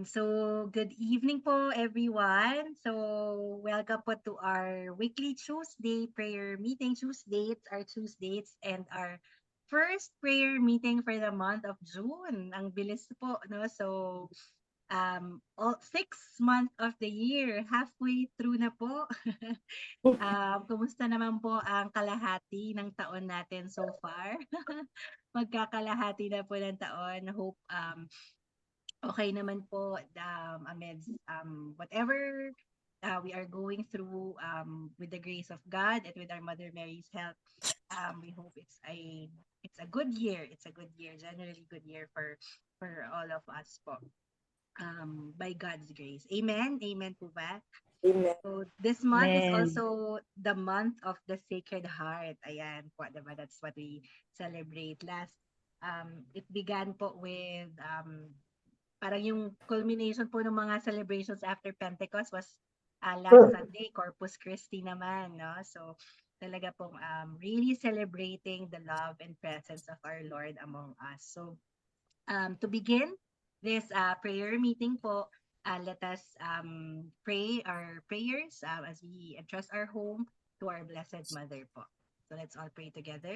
Ayan, so good evening po everyone. So welcome po to our weekly Tuesday prayer meeting. Tuesdays and our first prayer meeting for the month of June. Ang bilis po, no? So all 6 months of the year, halfway through na po. Kumusta naman po ang kalahati ng taon natin so far? Magkakalahati na po ng taon. Hope okay naman po amidst whatever we are going through with the grace of God and with our Mother Mary's help. We hope it's a good year. It's a good year, generally good year for all of us po. By God's grace. Amen. Amen po ba? Amen. So this month is Amen. also the month of the Sacred Heart. Ayan po, diba? That's what we celebrate last. It began po with parang yung culmination po ng mga celebrations after Pentecost was last Sunday, Corpus Christi naman, no? So talaga pong really celebrating the love and presence of our Lord among us. So to begin this prayer meeting po, let us pray our prayers as we entrust our home to our Blessed Mother po. So let's all pray together.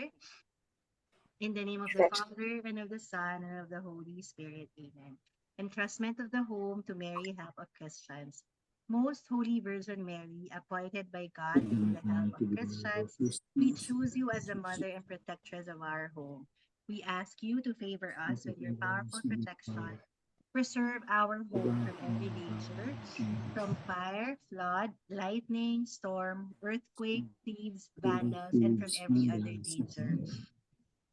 In the name of the Father, and of the Son, and of the Holy Spirit. Amen. Entrustment of the home to Mary, help of Christians. Most Holy Virgin Mary, appointed by God to be the help of Christians, we choose you as the mother and protectress of our home. We ask you to favor us with your powerful protection. Preserve our home from every danger, from fire, flood, lightning, storm, earthquake, thieves, vandals, and from every other danger.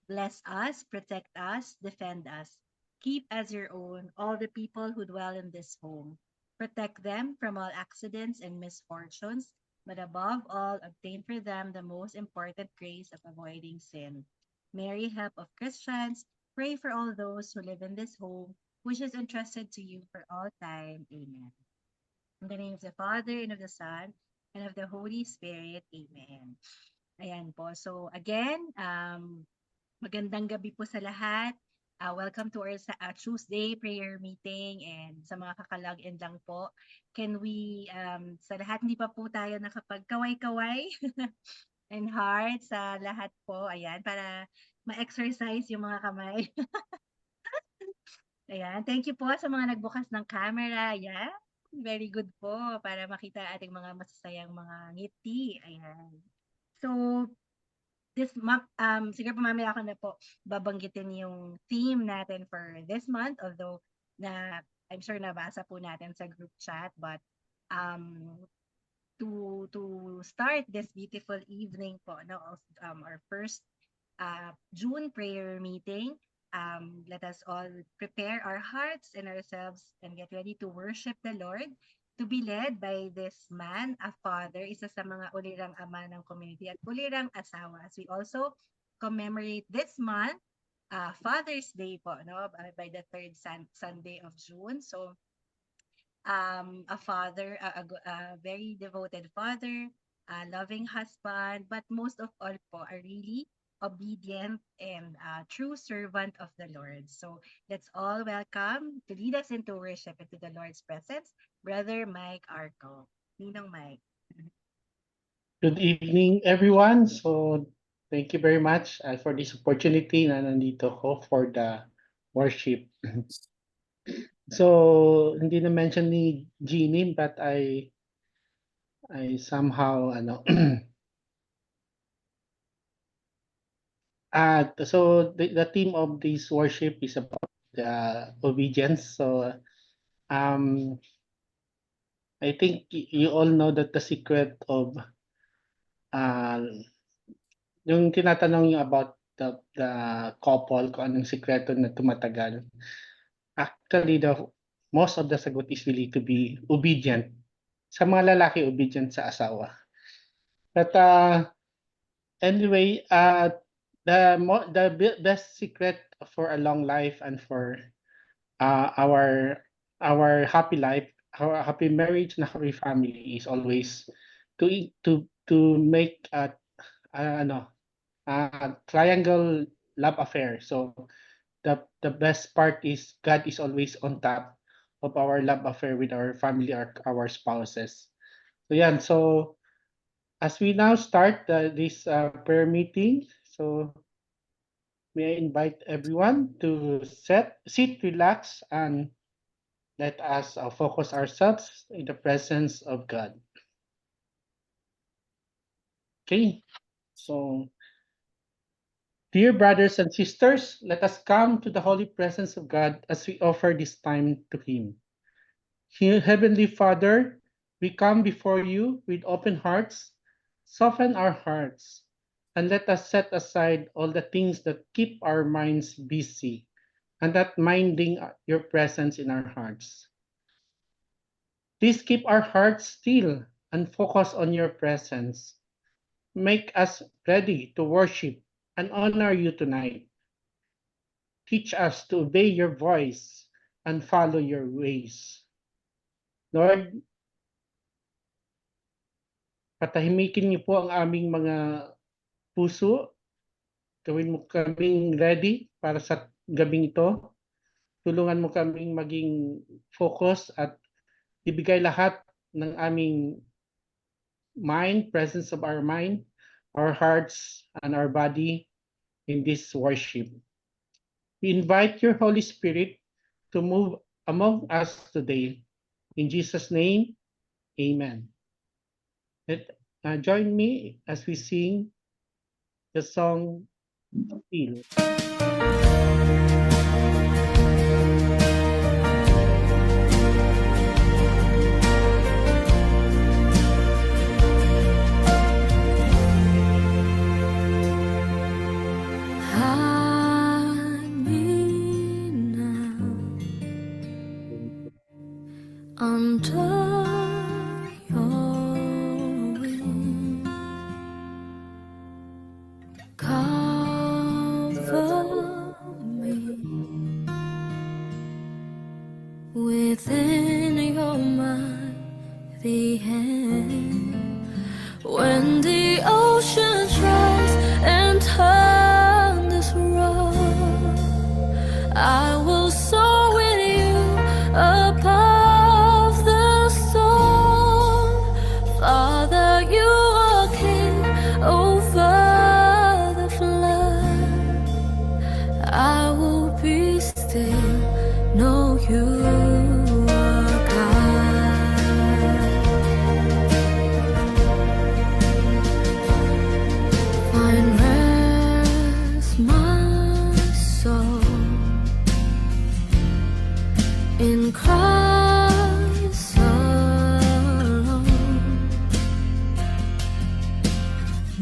Bless us, protect us, defend us. Keep as your own all the people who dwell in this home. Protect them from all accidents and misfortunes, but above all, obtain for them the most important grace of avoiding sin. Mary, help of Christians, pray for all those who live in this home, which is entrusted to you for all time. Amen. In the name of the Father, and of the Son, and of the Holy Spirit. Amen. Ayan po. So again, magandang gabi po sa lahat. Welcome to our Tuesday prayer meeting, and sa mga kakalog-in lang po, can we, sa lahat hindi pa po tayo nakapagkaway-kaway and heart sa lahat po, ayan, para ma-exercise yung mga kamay. Ayan, thank you po sa mga nagbukas ng camera, ayan. Very good po para makita ating mga masasayang mga ngiti, ayan. So, siguro po mamaya ako na po babanggitin yung theme natin for this month, although na I'm sure nabasa po natin sa group chat, but to start this beautiful evening po, no, of our first June prayer meeting, let us all prepare our hearts and ourselves and get ready to worship the Lord, to be led by this man, a father, isa sa mga ulirang ama ng community at ulirang asawa. As we also commemorate this month, Father's Day po, no, by the third Sunday of June. So, a father, a very devoted father, a loving husband, but most of all po, a really obedient and true servant of the Lord. So let's all welcome to lead us into worship into the Lord's presence, Brother Mike Arco. Ninong Mike. Good evening, everyone. So, thank you very much for this opportunity na nandito ko for the worship. So, hindi na mention ni Jeannie, but I somehow so the theme of this worship is about obedience. So, I think you all know that the secret of yung tinatanong yung about the couple, kung anong sikreto na tumatagal. Actually, the most of the sagot is really to be obedient. Sa mga lalaki, obedient sa asawa. But anyway, the best secret for a long life and for our happy life, our happy marriage and happy family is always to make a triangle love affair. So the best part is God is always on top of our love affair with our family or our spouses. So yan, so as we now start this prayer meeting, so may I invite everyone to sit, relax, and let us focus ourselves in the presence of God. Okay, so dear brothers and sisters, let us come to the holy presence of God as we offer this time to Him. Heavenly Father, we come before you with open hearts. Soften our hearts and let us set aside all the things that keep our minds busy and not minding your presence in our hearts. Please keep our hearts still and focus on your presence. Make us ready to worship and honor you tonight. Teach us to obey your voice and follow your ways. Lord, patahimikin niyo po ang aming mga puso. Gawin mo kaming ready para sa gabing ito. Tulungan mo kaming maging focus at ibigay lahat ng aming mind, presence of our mind, our hearts, and our body in this worship. We invite your Holy Spirit to move among us today. In Jesus' name, amen. Join me as we sing the song Still. Under your wing, cover me within your mighty hand. When the oceans rise and turn this road, I will soar with you above the storm. Father, you are king over the flood. I will be still, know you are God. Find rest, my soul, in Christ alone.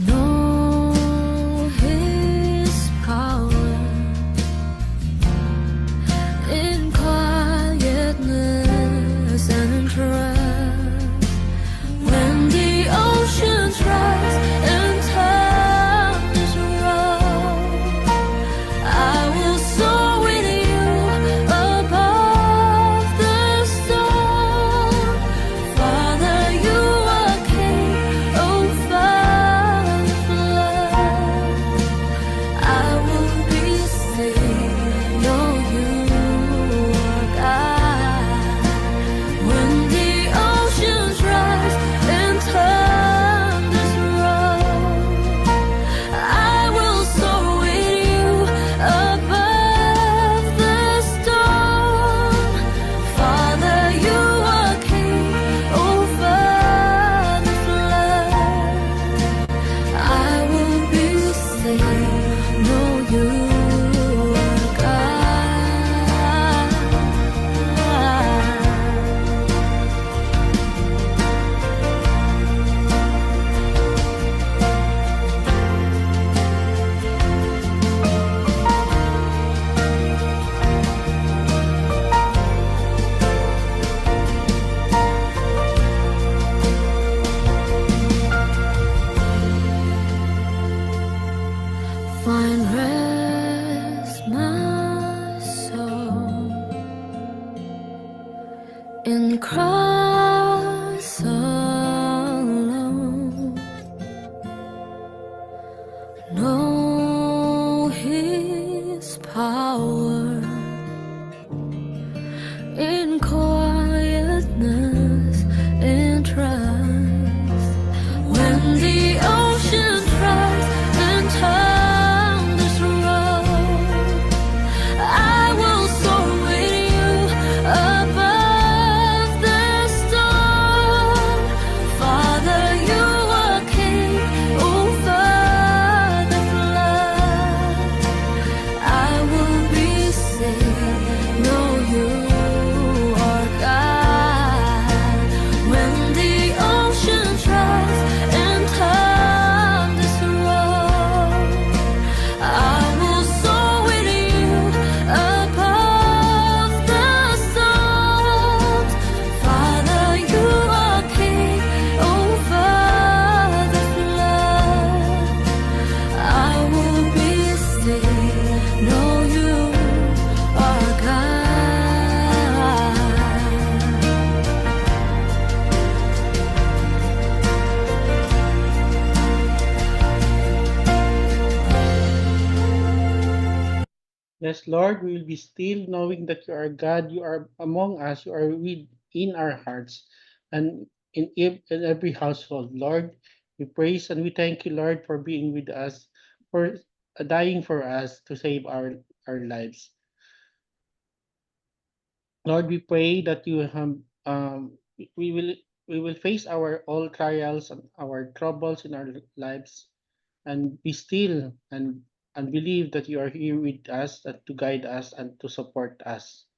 Know His power in quietness and trust. When the oceans rise and turn this road, I will soar with you above the storm. Father, you are king over the flood. I will be still, know you are God. When the oceans rise and turn this road, I will soar with you above the storm. Father, you are king over the flood. I will be still, know you are God. Find rest, my soul, in Christ alone. Know His power in quietness Yes, Lord, we will be still knowing that you are God, you are among us, you are within our hearts and in every household. Lord, we praise and we thank you, Lord, for being with us, for dying for us to save our lives. Lord, we pray that you have we will we will face our all trials and our troubles in our lives and be still and believe that you are here with us and to guide us and to support us.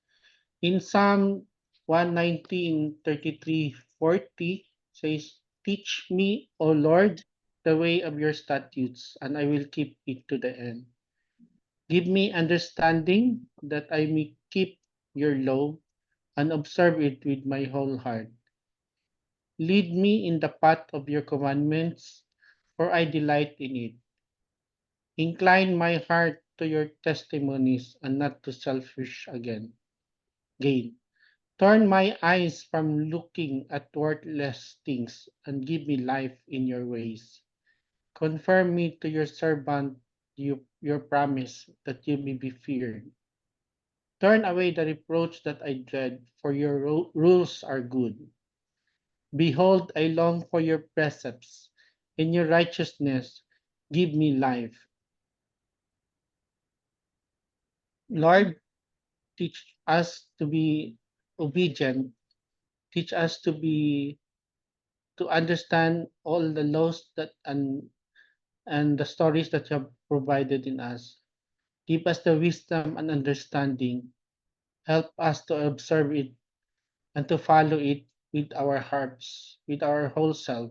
In Psalm 119:33-40 says, "Teach me, O Lord, the way of your statutes, and I will keep it to the end. Give me understanding that I may keep your law and observe it with my whole heart. Lead me in the path of your commandments, for I delight in it. Incline my heart to your testimonies and not to selfish gain. Turn my eyes from looking at worthless things and give me life in your ways. Confirm me to your servant your promise that you may be feared. Turn away the reproach that I dread, for your rules are good. Behold, I long for your precepts. In your righteousness, give me life. Lord, teach us to be obedient. Teach us to understand all the laws that and the stories that you have provided in us. Give us the wisdom and understanding. Help us to observe it and to follow it with our hearts, with our whole self,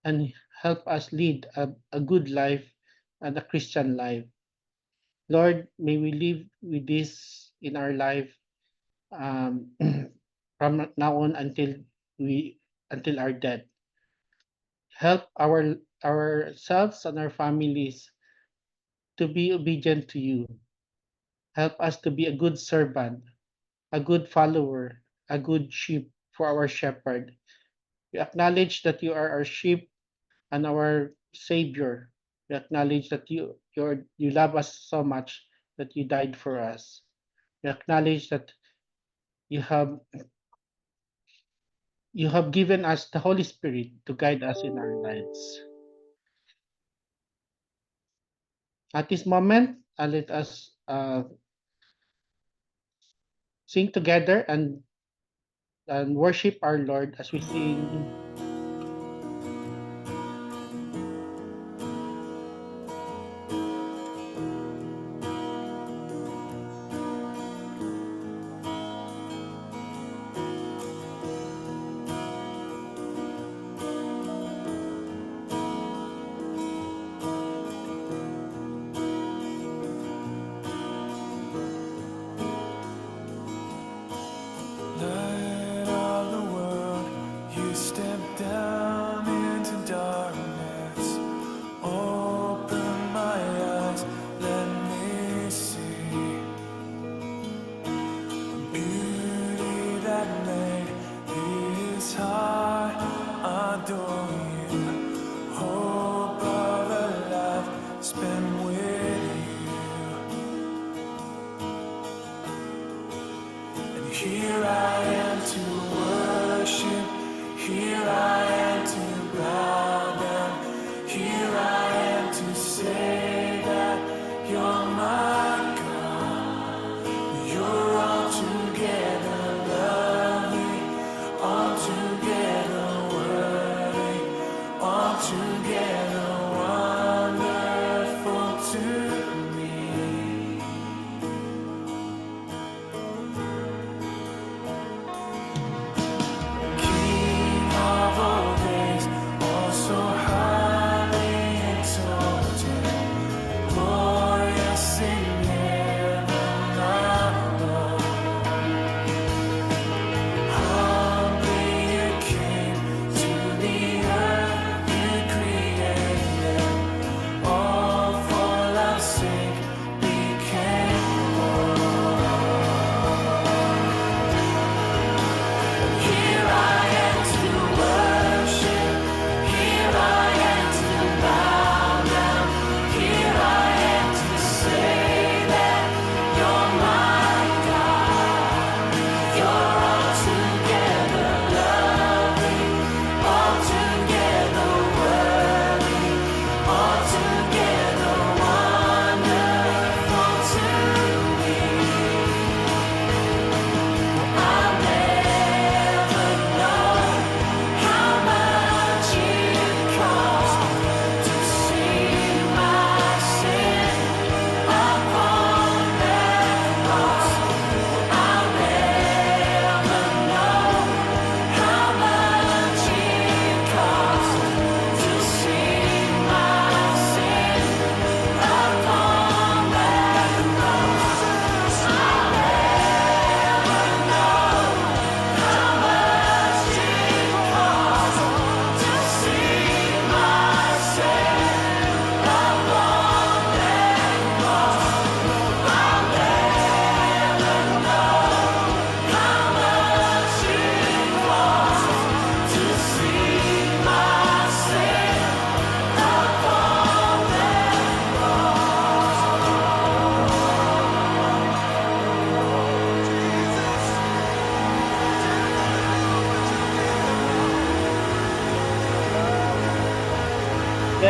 and help us lead a good life and a Christian life. Lord, may we live with this in our life um, from now on we until our death. Help ourselves and our families to be obedient to you. Help us to be a good servant, a good follower, a good sheep for our shepherd. We acknowledge that you are our sheep and our Savior. We acknowledge that you love us so much that you died for us. We acknowledge that you have you have given us the Holy Spirit to guide us in our lives. At this moment, let us sing together and worship our Lord as we sing. Light of the world, you step down into darkness. Open my eyes, let me see beauty that made this heart adore you. Hope of a life spent with you. And here I am to worship, here I am to bow down, here I am to say that you're my God. You're altogether lovely, altogether worthy, altogether wonderful to me. King of all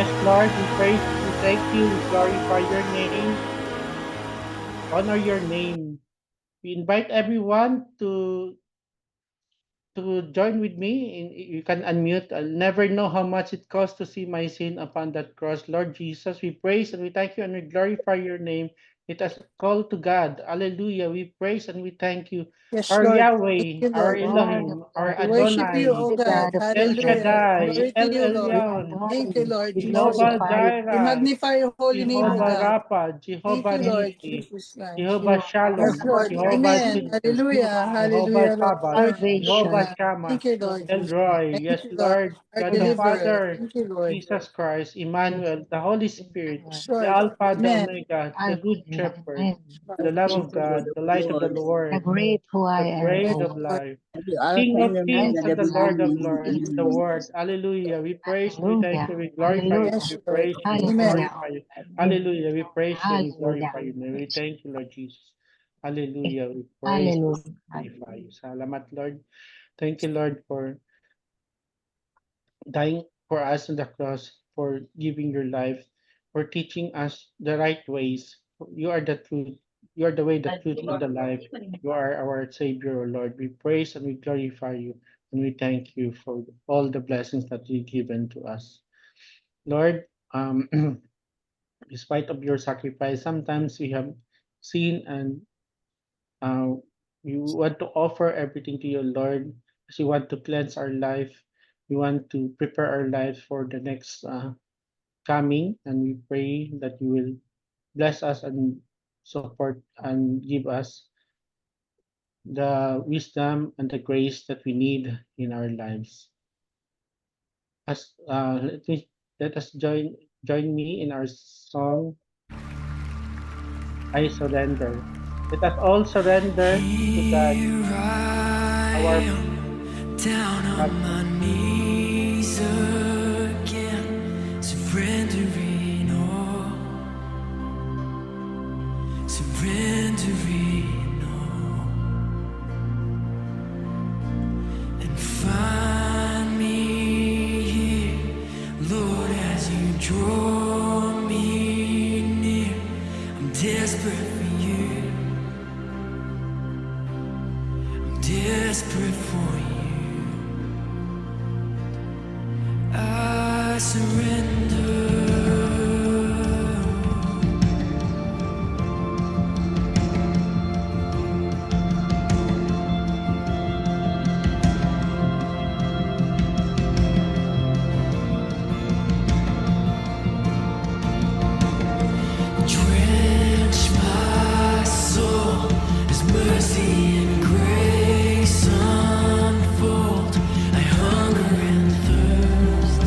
Yes, Lord, we praise, we thank you, we glorify your name, honor your name. We invite everyone to join with me. You can unmute. I'll never know how much it costs to see my sin upon that cross. Lord Jesus, we praise and we thank you and we glorify your name. It has called to God. Hallelujah. We praise and we thank you. Yes, Our Lord. Thank Yahweh, you, our Lord. Elohim, our We worship you, Adonai, O God. El Hallelujah. Shaddai, Glory to El you, Lord. Elyon, Thank you, Lord Jesus. Jehovah We Jireh, magnify your holy name, O Jehovah God. Rapha, Thank Jehovah you, Lord Nissi, Jesus Christ. Jehovah Yes, Shalom, Lord. Jehovah Amen. Tinkers, Hallelujah. Jehovah Hallelujah, Lord Sabbath, God. Jehovah Hallelujah. Shammah, Thank you, Lord El Jesus. Roy, Thank yes, you, Lord. Lord, Our God the deliverer. Father, Thank you, Lord. Jesus Christ, Emmanuel, the Holy Spirit, Yes, the Lord. Alpha, the Amen. Omega, the Good Shepherd, Lord. the Lamb Thank of you, God, Lord. the Light of the Lord, the Yes, Bread of Lord. Life, King of Kings and the Lord of Lords, the Word. Hallelujah. We praise, we thank you, we glorify you, Yes, we Lord. praise you, we Amen. glorify you. Hallelujah. We praise you and we glorify you. We thank you, Lord Jesus. Hallelujah. We praise you, glorify you. Salamat, Lord. Thank you, Lord, for dying for us on the cross, for giving your life, for teaching us the right ways. You are the truth. You are the way, the truth, and the life. You are our Savior, O Lord. We praise and we glorify you, and we thank you for all the blessings that you've given to us. Lord, despite of your sacrifice, sometimes we have seen and uh, we want to offer everything to you, Lord, because we want to cleanse our life. We want to prepare our life for the next coming, and we pray that you will bless us and support and give us the wisdom and the grace that we need in our lives. As let us join me in our song, I Surrender. Let us all surrender to God, Here I our am, down on Master. my knees again, surrendering all, surrendering all, and find me here, Lord, as you draw me near. I'm desperate for you, I'm desperate for you. I surrender. Drench my soul as mercy and grace unfold. I hunger and thirst.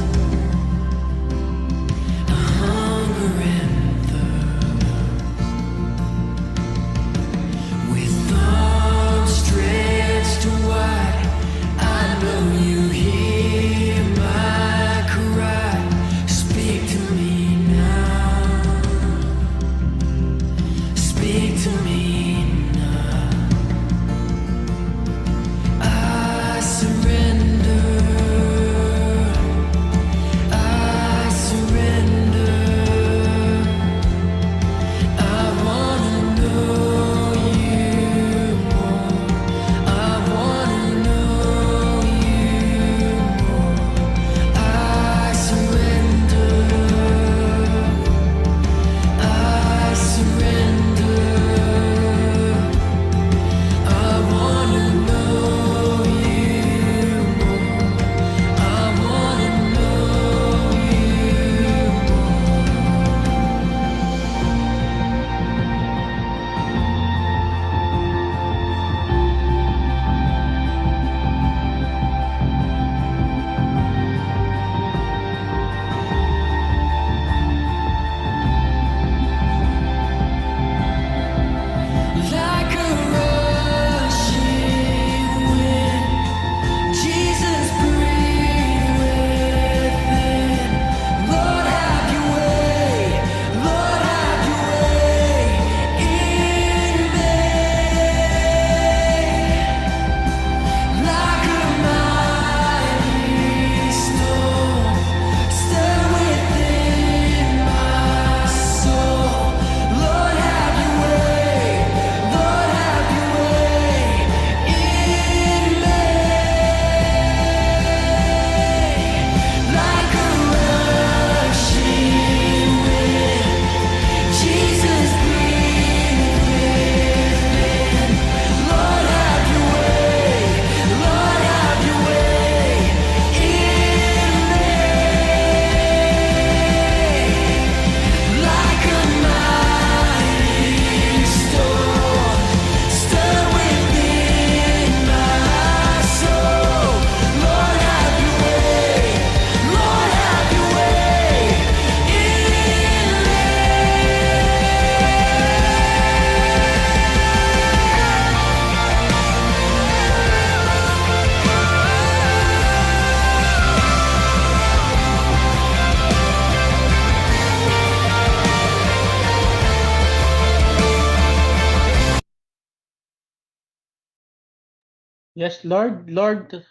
Yes, Lord, Lord,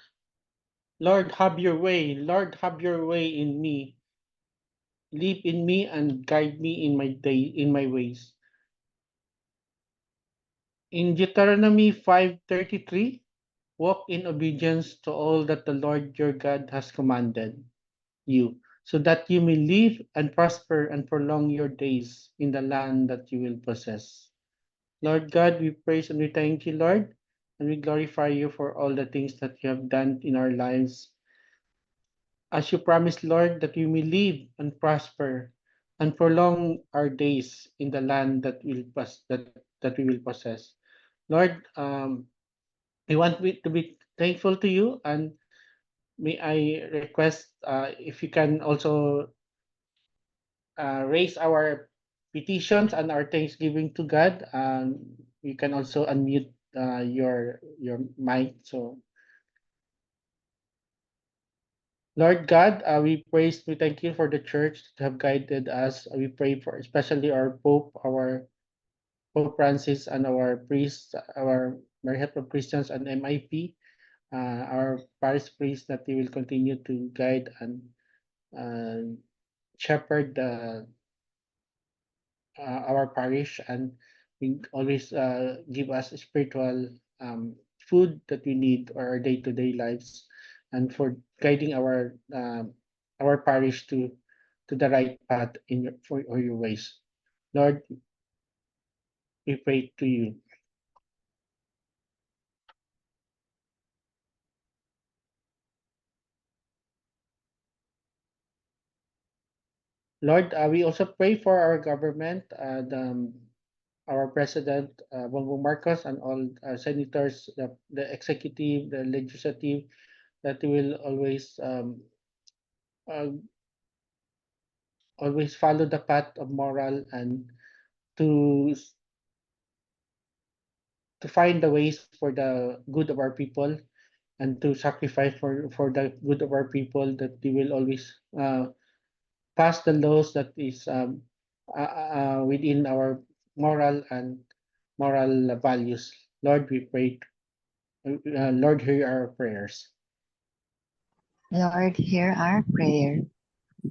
Lord, have your way. Lord, have your way in me. Live in me and guide me in my ways. In Deuteronomy 5:33, walk in obedience to all that the Lord your God has commanded you, so that you may live and prosper and prolong your days in the land that you will possess. Lord God, we praise and we thank you, Lord, and we glorify you for all the things that you have done in our lives. As you promised, Lord, that we may live and prosper and prolong our days in the land that we will possess. Lord, I want to be thankful to you, and may I request if you can also raise our petitions and our thanksgiving to God. You can also unmute your mic. So, Lord God, we thank you for the church that have guided us. We pray for especially our Pope, our Pope Francis, and our priests, our Mary Help of Christians and MIP, our parish priests, that they will continue to guide and uh, shepherd our parish, and always give us spiritual food that we need for our day-to-day lives, and for guiding our parish to the right path for your ways. Lord, we pray to you. Lord, we also pray for our government, our president, Bongbong Marcos, and all senators, the executive, the legislative, that they will uh, always follow the path of moral, and to to find the ways for the good of our people, and to sacrifice for the good of our people, that they will always pass the laws that is within our moral values. Lord, we pray. Lord, hear our prayers. Lord, hear our prayer.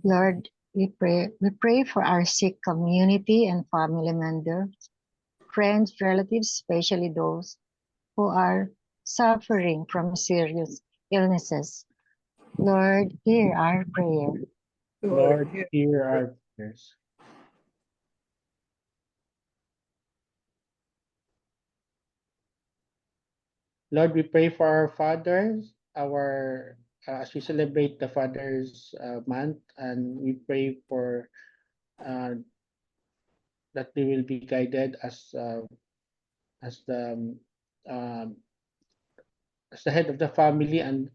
Lord, we pray for our sick community and family members, friends, relatives, especially those who are suffering from serious illnesses. Lord, hear our prayer. Lord, hear our prayers. Lord, we pray for our fathers, as we celebrate the Fathers Month, and we pray for uh, that they will be guided as um, as the head of the family, and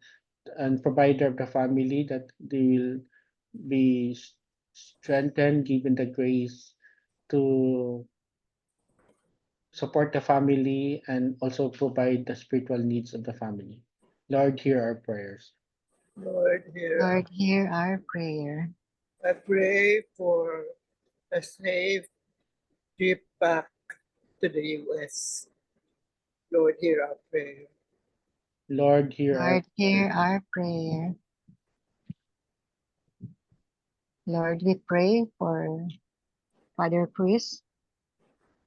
provider of the family, that they will be strengthened, given the grace to support the family, and also provide the spiritual needs of the family. Lord, hear our prayers. Lord, hear. Lord, hear our prayer. I pray for a safe trip back to the US. Lord, hear our prayer. Lord, hear our Lord, hear prayers. our prayer. Lord, we pray for Father Chris.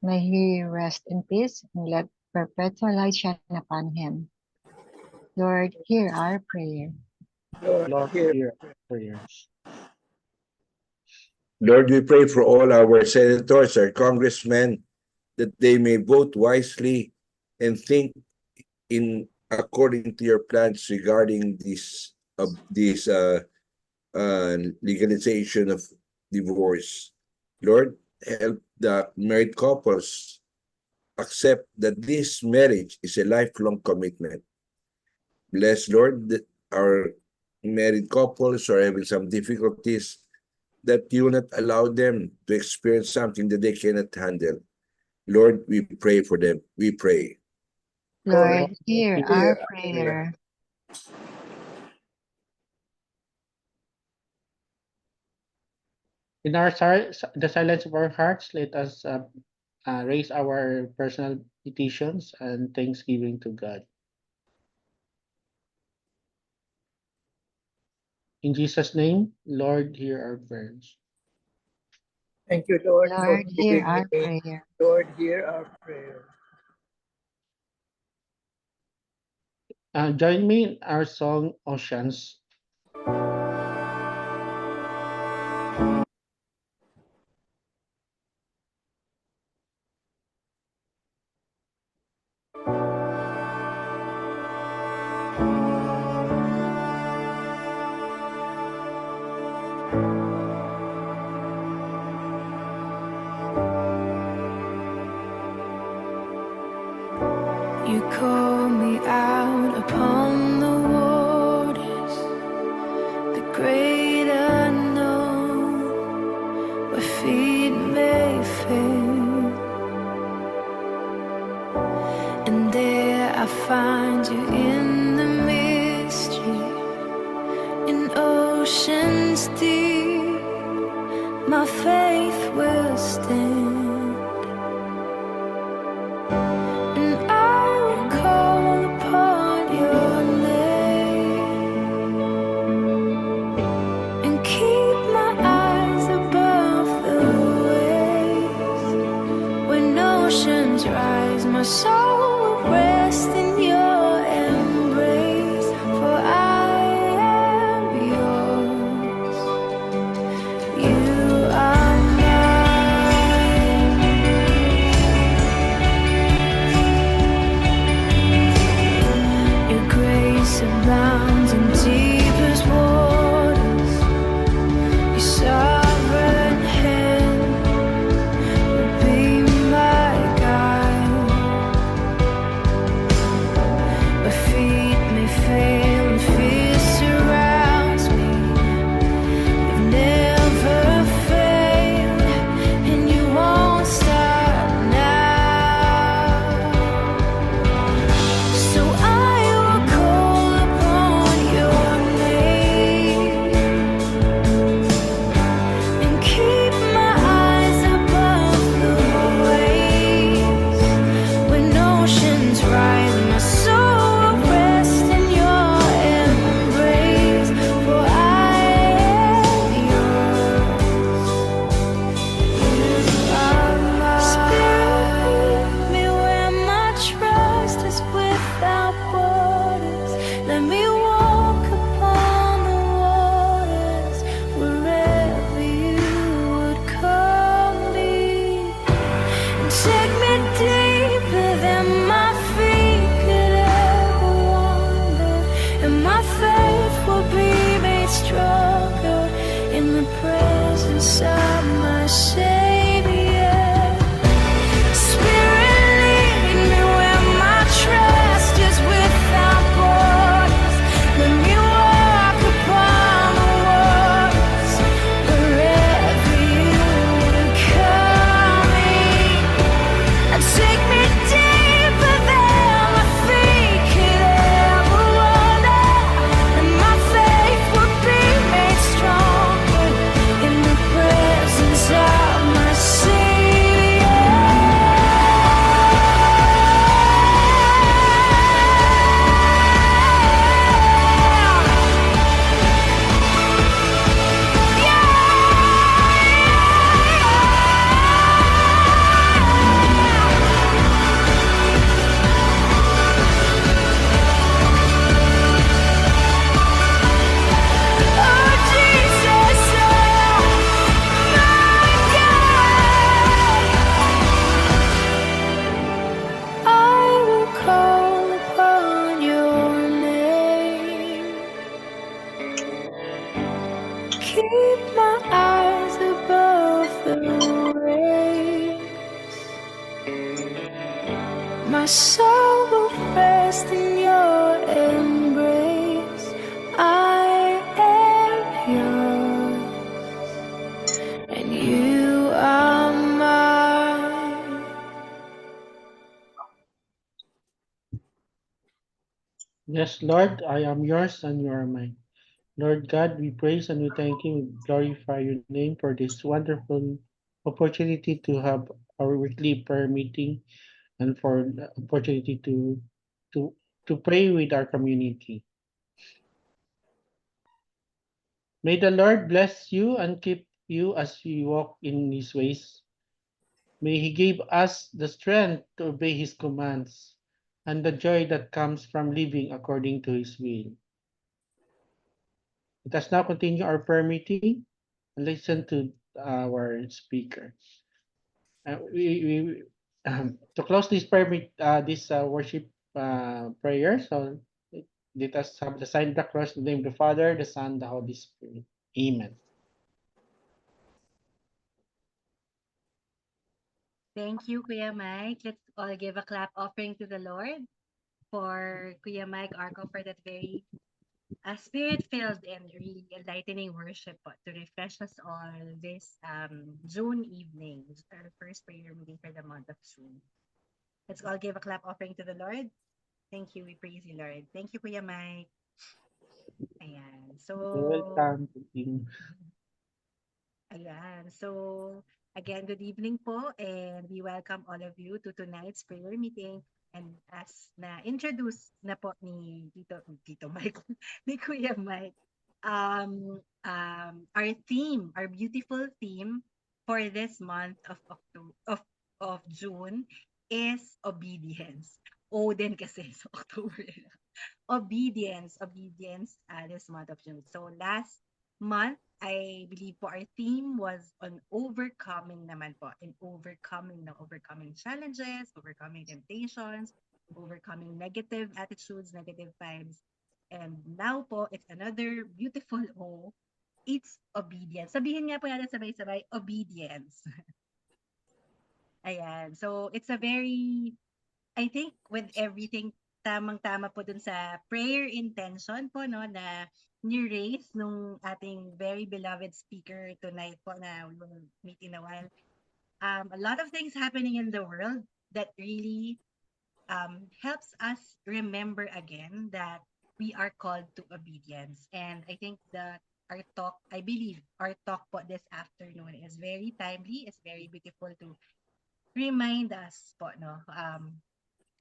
May he rest in peace and let perpetual light shine upon him. Lord, hear our prayer. Lord, Lord, hear. hear our prayers. Lord, we pray for all our senators, our congressmen, that they may vote wisely and think in according to your plans regarding this legalization of divorce. Lord, help the married couples accept that this marriage is a lifelong commitment. Bless, Lord, that our married couples are having some difficulties, that you will not allow them to experience something that they cannot handle. Lord, we pray for them. We pray. Lord, hear hear our our prayer. In the silence of our hearts, let us raise our personal petitions and thanksgiving to God. In Jesus' name, Lord, hear our prayers. Thank you, Lord, for Lord, hear giving our me. prayer. Lord, hear our prayer. Join me in our song, Oceans. You call me out upon the waters, the great unknown, where feet may fail. And there I find you in the mystery, in oceans deep. My faith will stand. And I will call upon your name and keep my eyes above the waves. When oceans rise, my soul will rest in your embrace. For I am yours, you are mine. Your grace abounds in deepest waters. Your sovereign hand will be my guide. My feet may fail and fear surrounds me. You've never failed, and you won't start now. So I will call upon your name and keep my eyes above the waves. When oceans rise, my soul will rest in your embrace. For I am yours, you are mine. Spirit, lead me where my trust is without borders. Let me walk upon the waters wherever you would call me. Take me deeper than my feet could ever wander, and my faith will be made stronger in the presence of my Savior. Spirit, lead me where my trust is without borders. Let me walk upon the waters wherever you would call me. Take me deeper than my feet could ever wander, and my faith will be made stronger in the presence of my Savior. Oh Jesus, my God, I will call upon your name. Keep my eyes above the waves. My soul will rest in your embrace. I am yours, and you are mine. Yes, Lord, I am yours and you are mine. Lord God, we praise and we thank you, we glorify your name for this wonderful opportunity to have our weekly prayer meeting and for the opportunity to to pray with our community. May the Lord bless you and keep you as you walk in his ways. May he give us the strength to obey his commands and the joy that comes from living according to his will. Let us now continue our prayer meeting and listen to our speaker. To close this worship prayer, so let us have the sign of the cross in the name of the Father, the Son, the Holy Spirit. Amen. Thank you, Kuya Mike. Let's all give a clap offering to the Lord for Kuya Mike Arco for that very spirit-filled and really enlightening worship to refresh us all this June evening, our first prayer meeting for the month of June. Let's all give a clap offering to the Lord. Thank you. We praise you, Lord. Thank you, Kuya Mike. Ayan. So, Welcome to you. ayan. So, again, good evening po, and we welcome all of you to tonight's prayer meeting. And as na-introduce na po ni Tito Mike, ni Kuya Mike, our theme, our beautiful theme for this month of June is obedience. O din kasi sa October. Obedience this month of June. So last month, I believe po our theme was on overcoming naman po, in overcoming challenges, overcoming temptations, overcoming negative attitudes, negative vibes. And now po, it's another beautiful O. It's obedience. Sabihin nga po natin sabay-sabay, obedience. Ayan. So it's a very, I think with everything, tamang-tama po dun sa prayer intention po, no, na ni-raise nung ating very beloved speaker tonight po na we will meet in a while. A lot of things happening in the world that really helps us remember again that we are called to obedience. And I think that I believe our talk po this afternoon is very timely, it's very beautiful to remind us po, no,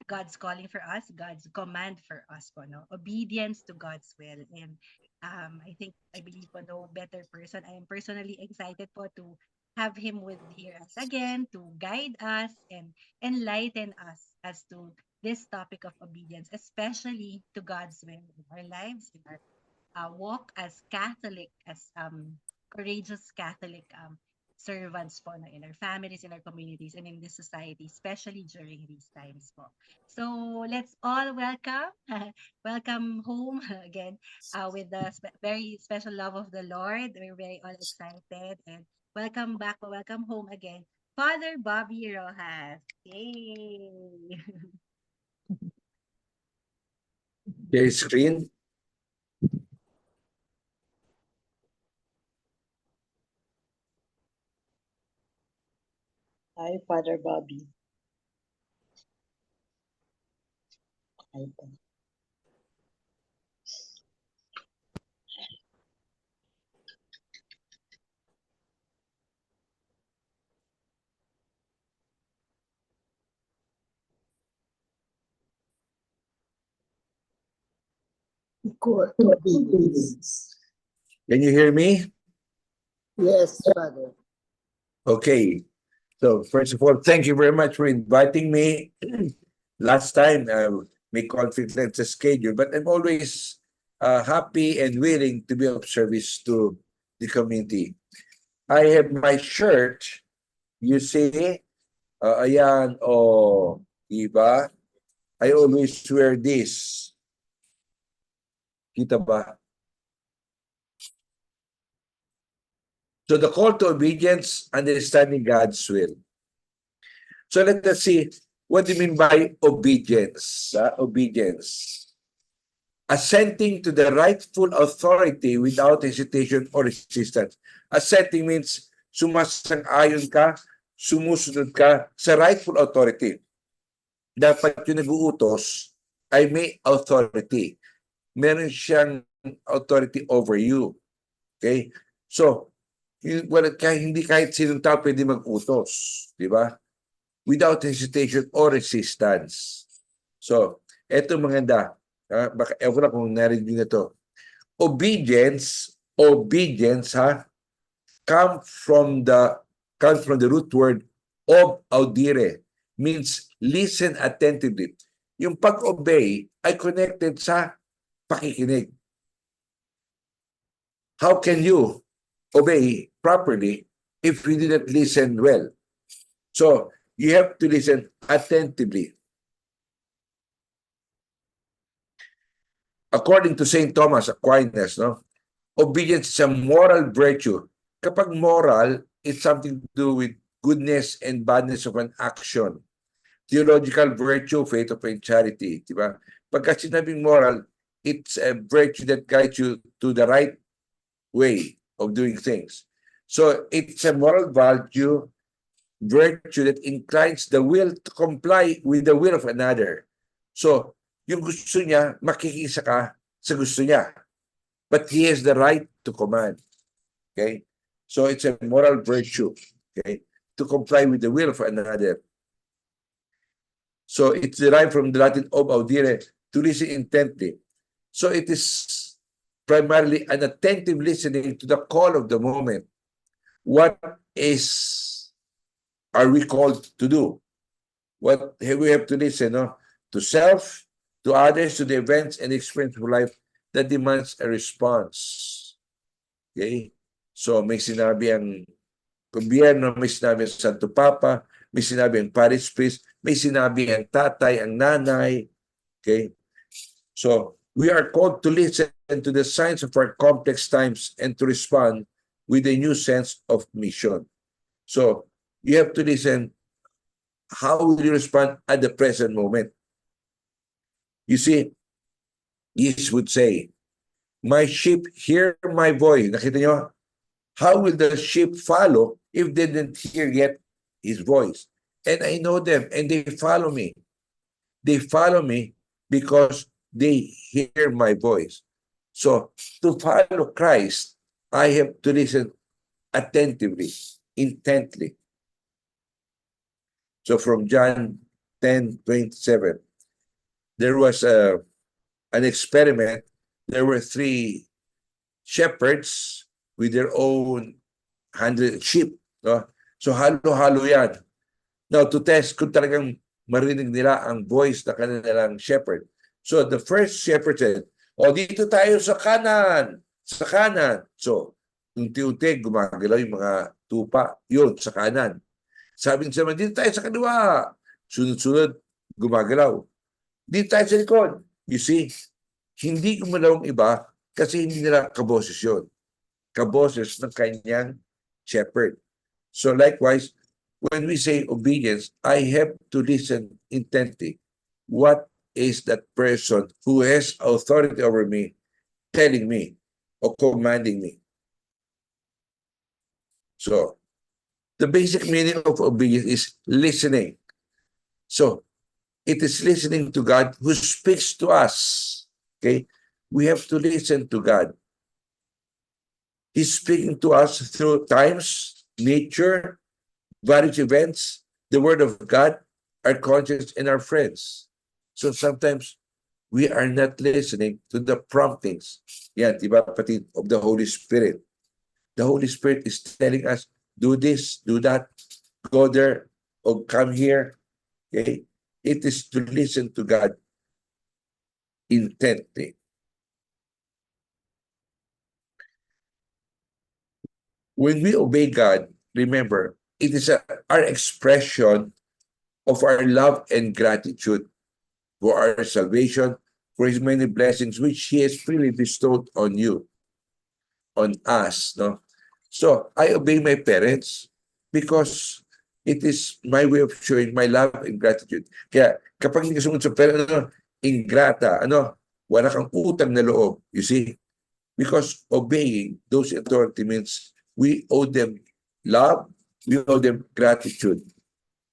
God's calling for us, God's command for us po, no? Obedience to God's will. And I believe po no better person. I am personally excited po to have him with us again to guide us and enlighten us as to this topic of obedience, especially to God's will in our lives, in our walk as Catholic, as courageous Catholic servants po, in our families, in our communities, and in this society, especially during these times po. So let's all welcome home again with the very special love of the Lord. We're very all excited, and welcome back, welcome home again, Father Bobby Rojas. Yay! Share screen. Hi, Father Bobby. Hi, po. Equal obedience. Can you hear me? Yes, Father. Okay. So first of all, thank you very much for inviting me. Last time, may conflict with the schedule, but I'm always happy and willing to be of service to the community. I have my shirt. You see, ayan, diba? I always wear this. Kita ba? So the call to obedience, understanding God's will. So let us see, what do you mean by obedience? Obedience. Assenting to the rightful authority without hesitation or resistance. Assenting means sumasang-ayon ka, sumusunod ka sa rightful authority. Dapat yung nag-uutos ay may authority. Meron siyang authority over you. Okay? So, hindi kahit sinong tao pwede mag-utos. Di ba? Without hesitation or resistance. So, eto maganda. Baka ewan na kung narinig nyo na to. Obedience obedience comes from the root word of audire, means listen attentively. Yung pag-obey ay connected sa pakikinig. How can you obey properly if you didn't listen well? So you have to listen attentively. According to St. Thomas Aquinas, obedience is a moral virtue. Kapag moral, it's something to do with goodness and badness of an action. Theological virtue, faith, of and charity. Diba? Pagka sinabing moral, it's a virtue that guides you to the right way of doing things. So it's a moral virtue that inclines the will to comply with the will of another. So, yung gusto niya, makikisa ka sa gusto niya. But he has the right to command. Okay? So it's a moral virtue, okay, to comply with the will of another. So it's derived from the Latin ob audire, to listen intently. So it is primarily an attentive listening to the call of the moment. What are we called to do? What we have to listen to self, to others, to the events and experience of life that demands a response. Okay? So may sinabi ang gobyerno, may sinabi ang Santo Papa, may sinabi ang parish priest, may sinabi ang tatay, ang nanay. Okay? So we are called to listen to the signs of our complex times and to respond with a new sense of mission. So you have to listen. How will you respond at the present moment? You see, Jesus would say, my sheep hear my voice. Nakita nyo? How will the sheep follow if they didn't hear yet his voice? And I know them, and they follow me. They follow me because they hear my voice. So, to follow Christ, I have to listen attentively, intently. So, from John 10:27, there was an experiment. There were 3 shepherds with their own 100 sheep. So halo-halo yan. Now, to test kung talagang marinig nila ang voice na kanilang shepherd. So the first shepherd said, dito tayo sa kanan. Sa kanan. So, unti-unti gumagalaw yung mga tupa. Yun, sa kanan. Sabi naman, dito tayo sa kaliwa. Sunod-sunod, gumagalaw. Dito tayo sa likod. You see, hindi gumalaw ang iba kasi hindi nila kaboses yun. Kaboses ng kanyang shepherd. So likewise, when we say obedience, I have to listen intently. What is that person who has authority over me telling me or commanding me? So, the basic meaning of obedience is listening. So, it is listening to God who speaks to us. Okay? We have to listen to God. He's speaking to us through times, nature, various events, the Word of God, our conscience, and our friends. So sometimes we are not listening to the promptings. Yan, diba, kapatid, of the Holy Spirit. The Holy Spirit is telling us, do this, do that, go there, or come here. Okay? It is to listen to God intently. When we obey God, remember, it is our expression of our love and gratitude for our salvation, for His many blessings which He has freely bestowed on you, on us. So, I obey my parents because it is my way of showing my love and gratitude. Kaya, kapag hindi ka sumunod sa parents, ingrata, wala kang utang na loob, you see? Because obeying those authority means we owe them love, we owe them gratitude.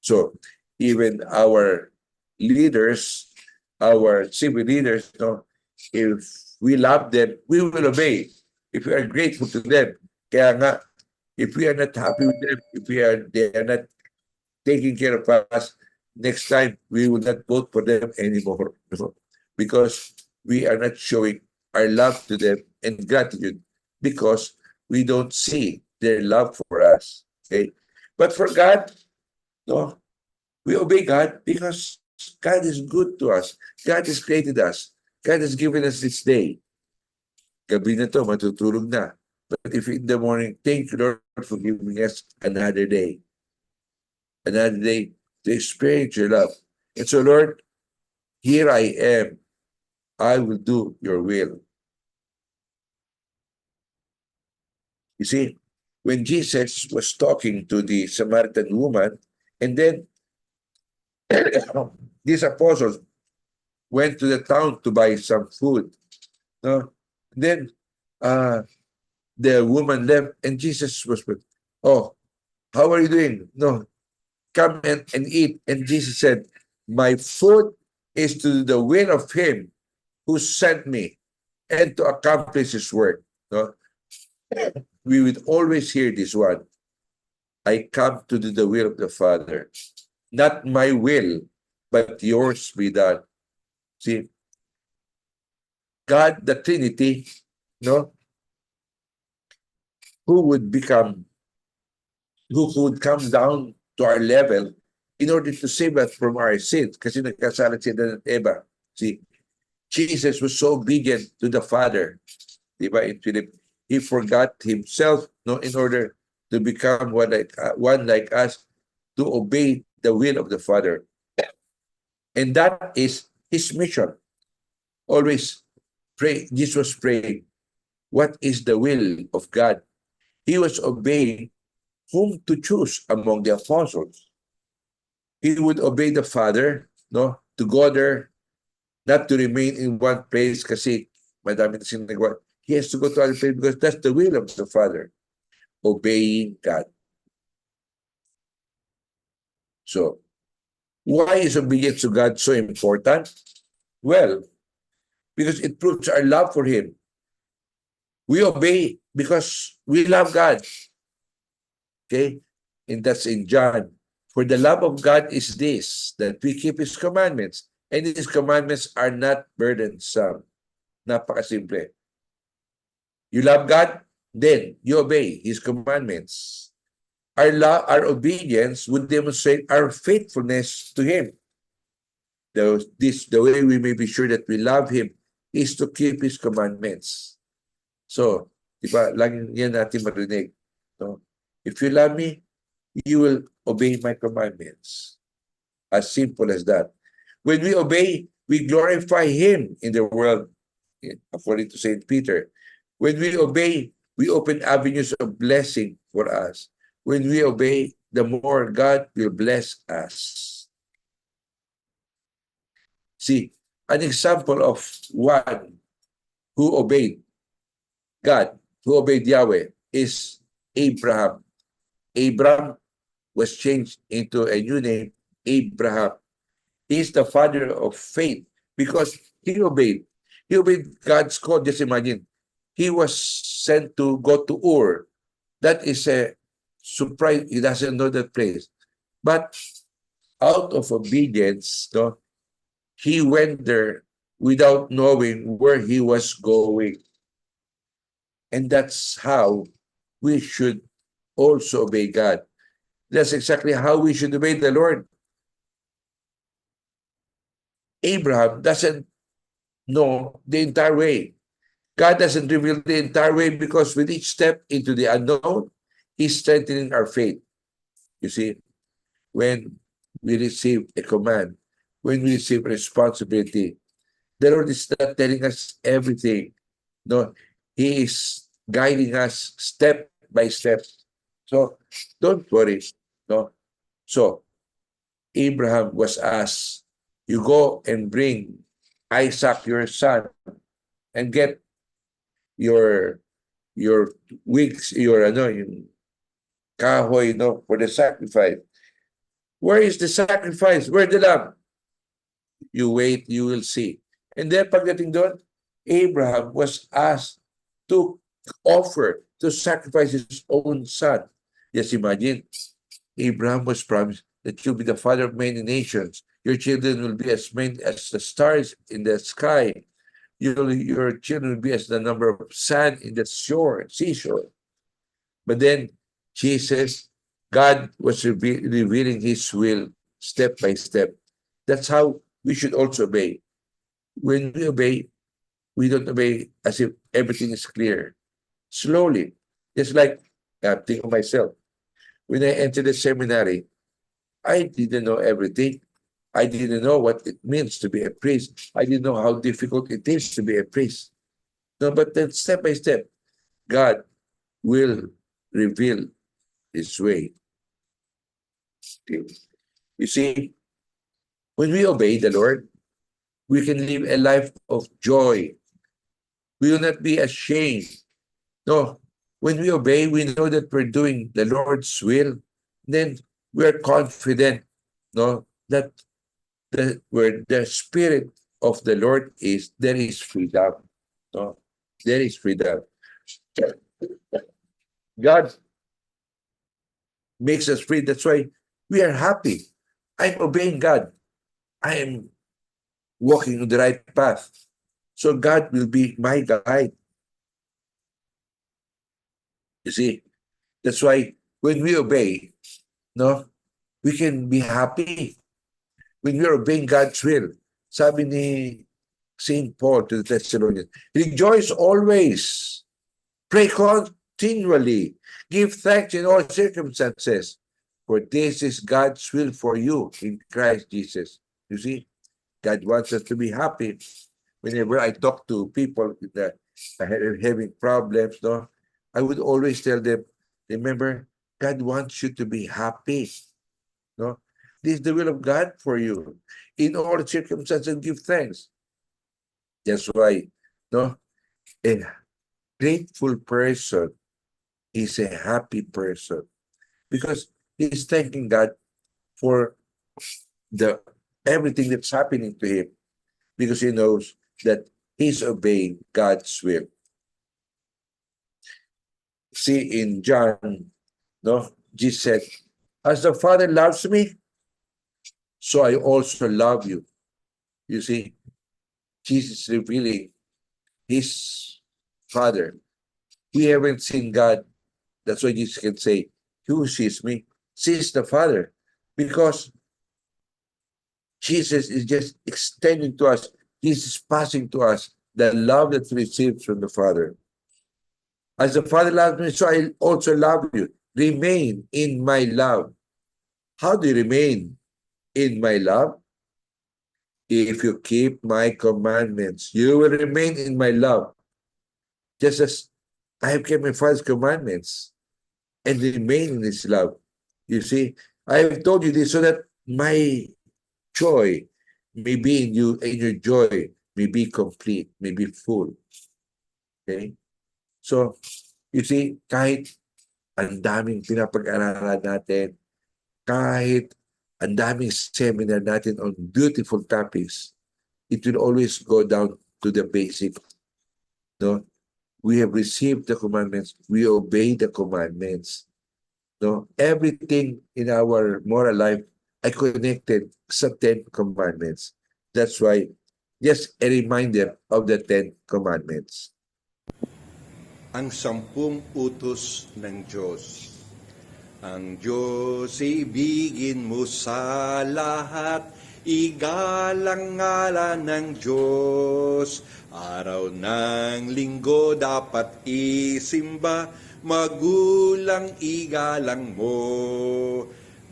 So, even our leaders, our civil leaders, if we love them, we will obey. If we are grateful to them. Kaya nga, if we are not happy with them, if they are not taking care of us, next time we will not vote for them anymore. Because we are not showing our love to them and gratitude because we don't see their love for us. Okay? But for God, no, we obey God because God is good to us. God has created us. God has given us this day. Gabi na to, matutulog na. But if in the morning, thank you, Lord, for giving us another day. Another day to experience your love. And so, Lord, here I am. I will do your will. You see, when Jesus was talking to the Samaritan woman, and then these apostles went to the town to buy some food. No? Then the woman left, and Jesus was, oh, how are you doing? No, come and eat. And Jesus said, my food is to do the will of him who sent me and to accomplish his work. No? We would always hear this one. I come to do the will of the Father. Not my will, but yours be done. See, God, the Trinity, no, who would come down to our level in order to save us from our sins. Kasi nagkasala si Adan at Eva. See, Jesus was so obedient to the Father. Diba? In Philip, he forgot himself, no, in order to become one like us, to obey the will of the Father. And that is his mission. Always pray. Jesus was praying, what is the will of God? He was obeying whom to choose among the apostles. He would obey the Father, no, to go there, not to remain in one place kasi madami na sinagawa. He has to go to other place because that's the will of the Father. Obeying God. So, why is obedience to God so important? Well, because it proves our love for Him. We obey because we love God. Okay? And that's in John. For the love of God is this, that we keep His commandments. And His commandments are not burdensome. Napakasimple. You love God, then you obey His commandments. Our obedience would demonstrate our faithfulness to Him. The way we may be sure that we love Him is to keep His commandments. So, diba, laging yan natin marinig. No? If you love me, you will obey my commandments. As simple as that. When we obey, we glorify Him in the world, according to St. Peter. When we obey, we open avenues of blessing for us. When we obey, the more God will bless us. See, an example of one who obeyed God, who obeyed Yahweh, is Abraham. Abraham was changed into a new name, Abraham. He is the father of faith because he obeyed. He obeyed God's call. Just imagine, he was sent to go to Ur. That is a surprise. He doesn't know that place. But out of obedience, no, he went there without knowing where he was going. And that's how we should also obey God. That's exactly how we should obey the Lord. Abraham doesn't know the entire way. God doesn't reveal the entire way because with each step into the unknown, He's strengthening our faith. You see, when we receive a command, when we receive responsibility, the Lord is not telling us everything. No, He is guiding us step by step. So don't worry. No. So Abraham was asked, you go and bring Isaac, your son, and get your wigs, your kahoy, for the sacrifice. Where is the sacrifice? Where the lamb? You wait, you will see. And then pagdating doon, Abraham was asked to offer, to sacrifice his own son. Just imagine, Abraham was promised that you'll be the father of many nations. Your children will be as many as the stars in the sky. your children will be as the number of sand in the seashore. But then Jesus, God was revealing his will step by step. That's how we should also obey. When we obey, we don't obey as if everything is clear. Slowly, just like I think of myself. When I entered the seminary, I didn't know everything. I didn't know what it means to be a priest. I didn't know how difficult it is to be a priest. No, but then step by step, God will reveal his way. You see, when we obey the Lord, we can live a life of joy. We will not be ashamed. No, when we obey, we know that we're doing the Lord's will. Then we're confident, no, that where the Spirit of the Lord is, there is freedom. No, there is freedom. God makes us free. That's why we are happy. I'm obeying God. I am walking on the right path. So God will be my guide. You see, that's why when we obey, no, we can be happy. When we are obeying God's will, sabi ni St. Paul to the Thessalonians, rejoice always, pray continually, give thanks in all circumstances, for this is God's will for you in Christ Jesus. You see, God wants us to be happy. Whenever I talk to people that are having problems, no, I would always tell them, remember, God wants you to be happy. No, this is the will of God for you. In all circumstances, give thanks. That's why, no, a grateful person is a happy person because he's thanking God for everything that's happening to him because he knows that he's obeying God's will. See in John, no, Jesus said, as the Father loves me, so I also love you. You see, Jesus revealing his Father. We haven't seen God. That's why Jesus can say, who sees me sees the Father. Because Jesus is just extending to us, Jesus is passing to us the love that we received from the Father. As the Father loves me, so I also love you. Remain in my love. How do you remain in my love? If you keep my commandments, you will remain in my love. Just as I have kept my Father's commandments and remain in his love. You see, I have told you this so that my joy may be in you and your joy may be complete, may be full. Okay? So, you see, kahit ang daming pinapag-aralan natin, kahit ang daming seminar natin on beautiful topics, it will always go down to the basic. No? We have received the commandments. We obey the commandments. No? Everything in our moral life I connected sa 10 commandments. That's why, just a reminder of the 10 commandments. Ang 10 utos ng Diyos. Ang Diyos ibigin mo sa lahat, igalang ngalan ng Diyos. Araw ng linggo dapat isimba, magulang igalang mo.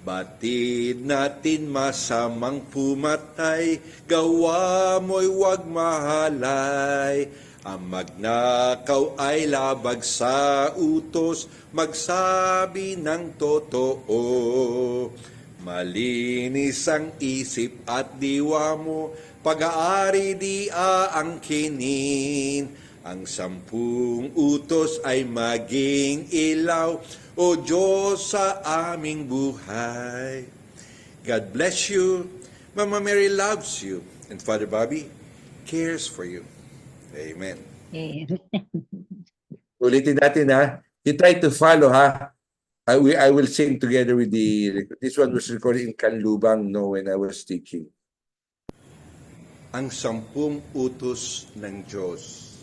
Batid natin masamang pumatay, gawa mo'y huwag mahalay. Ang magnakaw ay labag sa utos, magsabi ng totoo. Malinis ang isip at diwa mo, pag-aari di aangkinin. Ang 10 utos ay maging ilaw, o Diyos sa aming buhay. God bless you. Mama Mary loves you. And Father Bobby cares for you. Amen. Ulitin natin ha. You try to follow ha. I will sing together with this one was recorded in Canlubang, no, when I was teaching. ang 10 utos ng Diyos.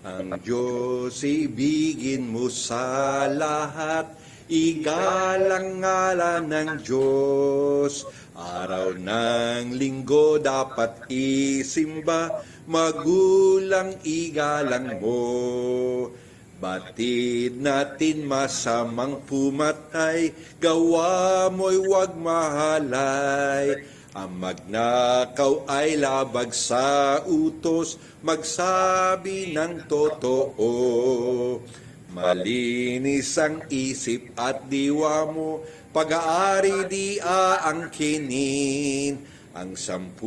Ang Diyos ibigin mo sa lahat, igalang ngalan ng Diyos. Araw ng linggo dapat isimba, magulang igalang mo. Batid natin masamang pumatay, gawa mo'y huwag mahalay. Ang magnakaw ay labag sa utos, magsabi ng totoo. Malinis ang isip at diwa mo, pag-aari di aangkinin. Ang 10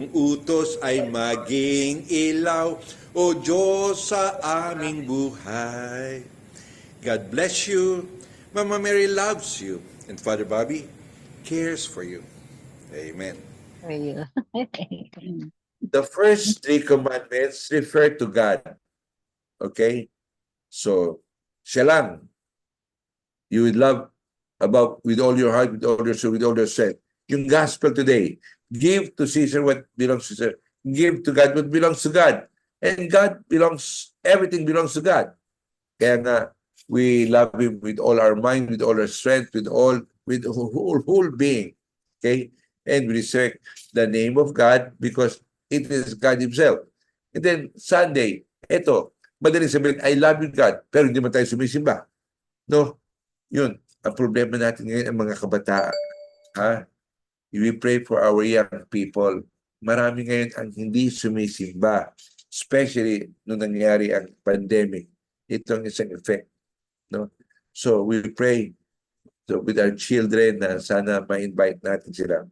utos ay maging ilaw, o Diyos sa aming buhay. God bless you. Mama Mary loves you. And Father Bobby cares for you. Amen. For you. The first 3 commandments refer to God. Okay? So, siya lang. You would love about with all your heart, with all your soul, with all your strength. Yung gospel today, give to Caesar what belongs to Caesar. Give to God what belongs to God. And God belongs, everything belongs to God. Kaya nga, we love Him with all our mind, with all our strength, with whole being. Okay? And we respect the name of God because it is God Himself. And then, Sunday, eto, madaling sabihin, I love you, God, pero hindi man tayo sumisimba. No? Yun. Ang problema natin ngayon, ang mga kabataan. Ha? We pray for our young people. Marami ngayon ang hindi sumisimba. Especially nung nangyari ang pandemic. Ito ang isang effect. No? So, we pray with our children na sana ma-invite natin sila.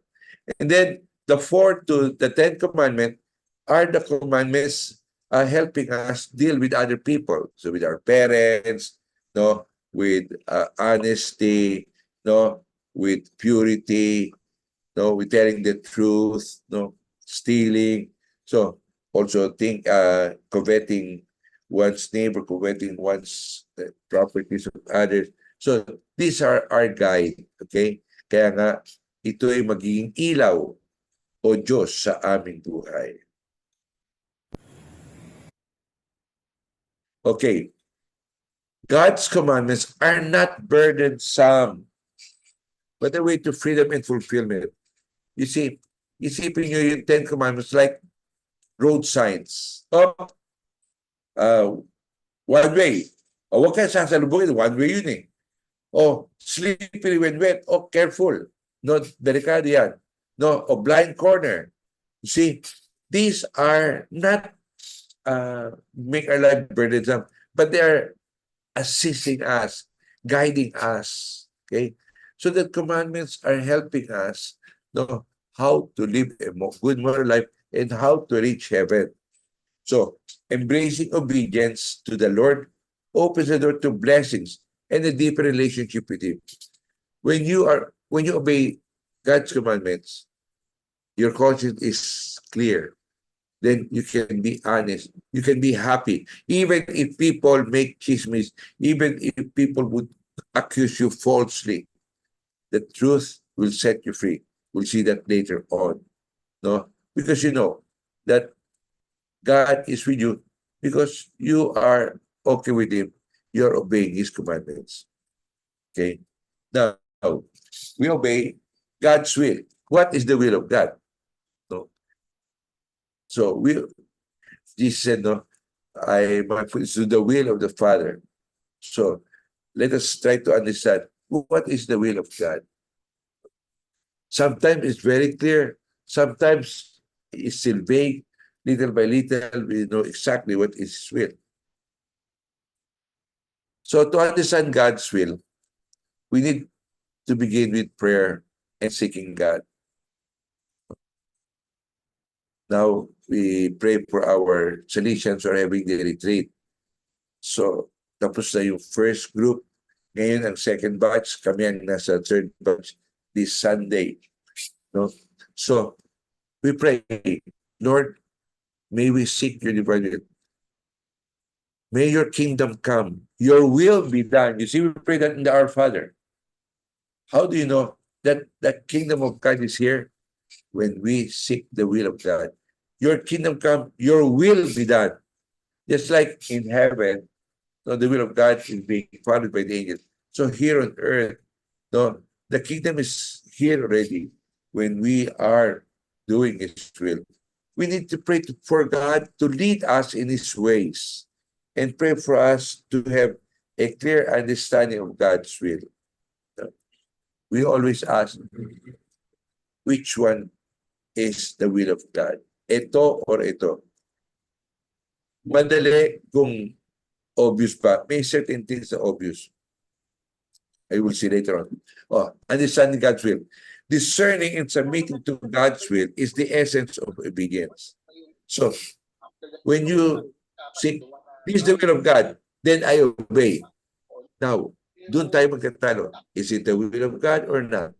And then, the 4 to the 10 commandment are the commandments helping us deal with other people. So, with our parents, no, with honesty, no, with purity, no, with telling the truth, no, stealing. So, also think coveting one's neighbor, coveting one's properties of others. So, these are our guide. Okay? Kaya nga, ito ay magiging ilaw o Diyos sa aming buhay. Okay. God's commandments are not burdensome, but a way to freedom and fulfillment. You see, isipin nyo yung 10 commandments like road signs. One way. Huwag kayo sasalubungin. One way yun eh. Slippery when wet. Careful. No, delikado yan. No, blind corner. You see, these are not make our life burdensome, but they are assisting us, guiding us. Okay? So the commandments are helping us know how to live a good moral life and how to reach heaven. So, embracing obedience to the Lord opens the door to blessings and a deeper relationship with Him. When you obey God's commandments, your conscience is clear. Then you can be honest. You can be happy. Even if people make chismes, even if people would accuse you falsely, the truth will set you free. We'll see that later on. No? Because you know that God is with you because you are okay with Him. You're obeying His commandments. Okay? Now, we obey God's will. What is the will of God? No? So, Jesus said, no, my foot is to the will of the Father. So, let us try to understand what is the will of God. Sometimes it's very clear. Sometimes it's still vague. Little by little, we know exactly what is His will. So to understand God's will, we need to begin with prayer and seeking God. Now, we pray for our Salesians who are having the retreat. So, tapos na yung first group. Ngayon, ang second batch, kami ang nasa third batch this Sunday. No? So, we pray, Lord, may we seek your divine will. May your kingdom come. Your will be done. You see, we pray that in the Our Father. How do you know that the kingdom of God is here? When we seek the will of God. your kingdom come, your will be done. Just like in heaven, no, the will of God is being followed by the angels. So here on earth, no, the kingdom is here already when we are doing His will. We need to pray for God to lead us in His ways and pray for us to have a clear understanding of God's will. We always ask, which one is the will of God? Ito or ito? Madali kung obvious pa. May certain things na obvious. I will see later on. Understanding God's will. Discerning and submitting to God's will is the essence of obedience. So, when you say, this is the will of God, then I obey. Now, doon tayo magkatalo. Is it the will of God or not?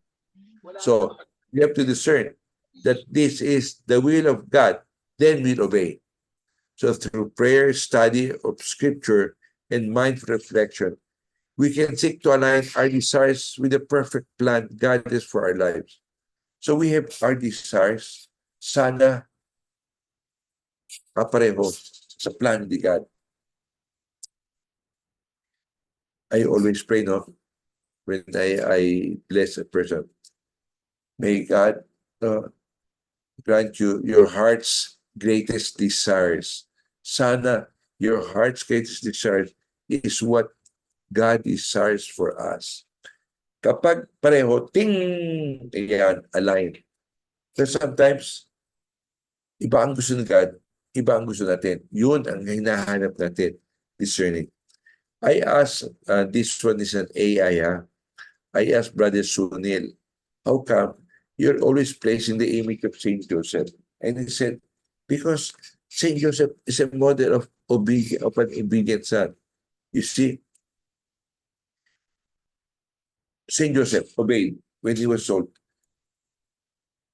So, we have to discern that this is the will of God, then we'll obey. So, through prayer, study of Scripture, and mindful reflection, we can seek to align our desires with the perfect plan God has for our lives. So we have our desires, sana kapareho sa plan ni God. I always pray, no, when I bless a person, may God grant you your heart's greatest desires. Sana your heart's greatest desires is what God desires for us. Kapag pareho, ting, ayan, align. So sometimes, iba ang gusto ng God, iba ang gusto natin. Yun ang hinahanap natin, discerning. I asked, this one is an AI, I asked Brother Sunil, how come you're always placing the image of Saint Joseph? And he said, because Saint Joseph is a model of an obedient son. You see, Saint Joseph obeyed when he was told,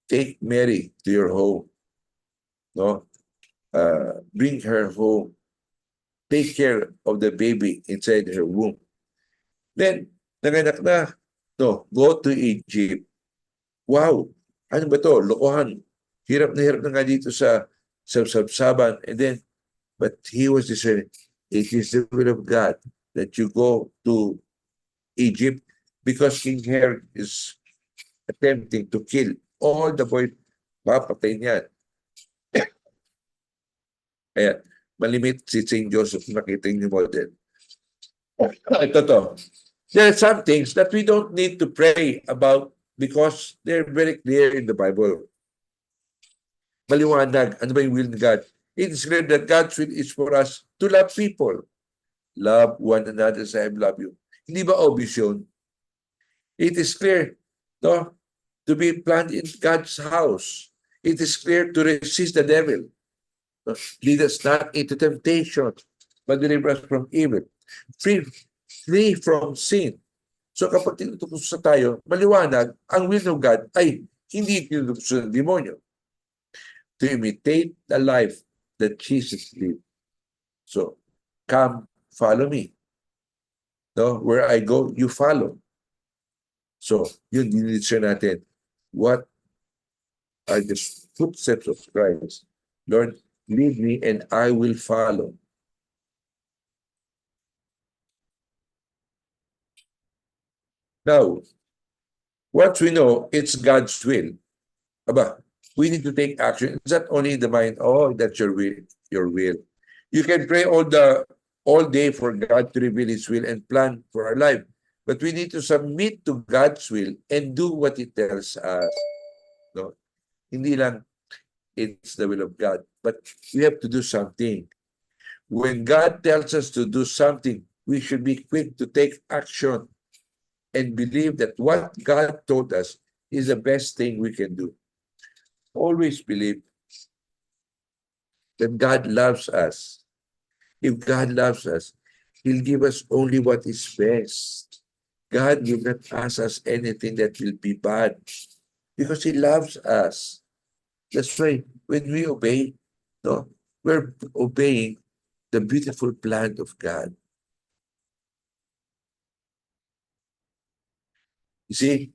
take Mary to your home, no? Bring her home, take care of the baby inside her womb. Then, nanganak na, no, go to Egypt. Wow, ano ba to? Lokohan. Hirap na nga dito sa sabsaban. And then, but he was discerning, it is the will of God that you go to Egypt because King Herod is attempting to kill all the boys. Papatay niya. Kaya, malimit si St. Joseph, makita niyo model. Ito to. There are some things that we don't need to pray about because they're very clear in the Bible. Maliwanag, ano ba yung will of God? It is clear that God's will is for us to love people. Love one another as I have loved you. Hindi ba obvious yun? It is clear, no, to be planted in God's house. It is clear to resist the devil. No? Lead us not into temptation, but deliver us from evil. Free from sin. So kapag tinutukoso tayo, maliwanag, ang will of God ay hindi tinutukoso ng demonyo. To imitate the life that Jesus lived. So, come, follow me. No? Where I go, you follow. So, yun dinidiscern natin. What are the footsteps of Christ? Lord, lead me and I will follow. Now, what we know, it's God's will. Aba, we need to take action. It's not only in the mind, oh, that's your will, your will. You can pray all day for God to reveal His will and plan for our life. But we need to submit to God's will and do what He tells us. No? Hindi lang, it's the will of God. But we have to do something. When God tells us to do something, we should be quick to take action and believe that what God told us is the best thing we can do. Always believe that God loves us. If God loves us, He'll give us only what is best. God will not ask us anything that will be bad because He loves us. That's why when we obey, no, we're obeying the beautiful plan of God. You see,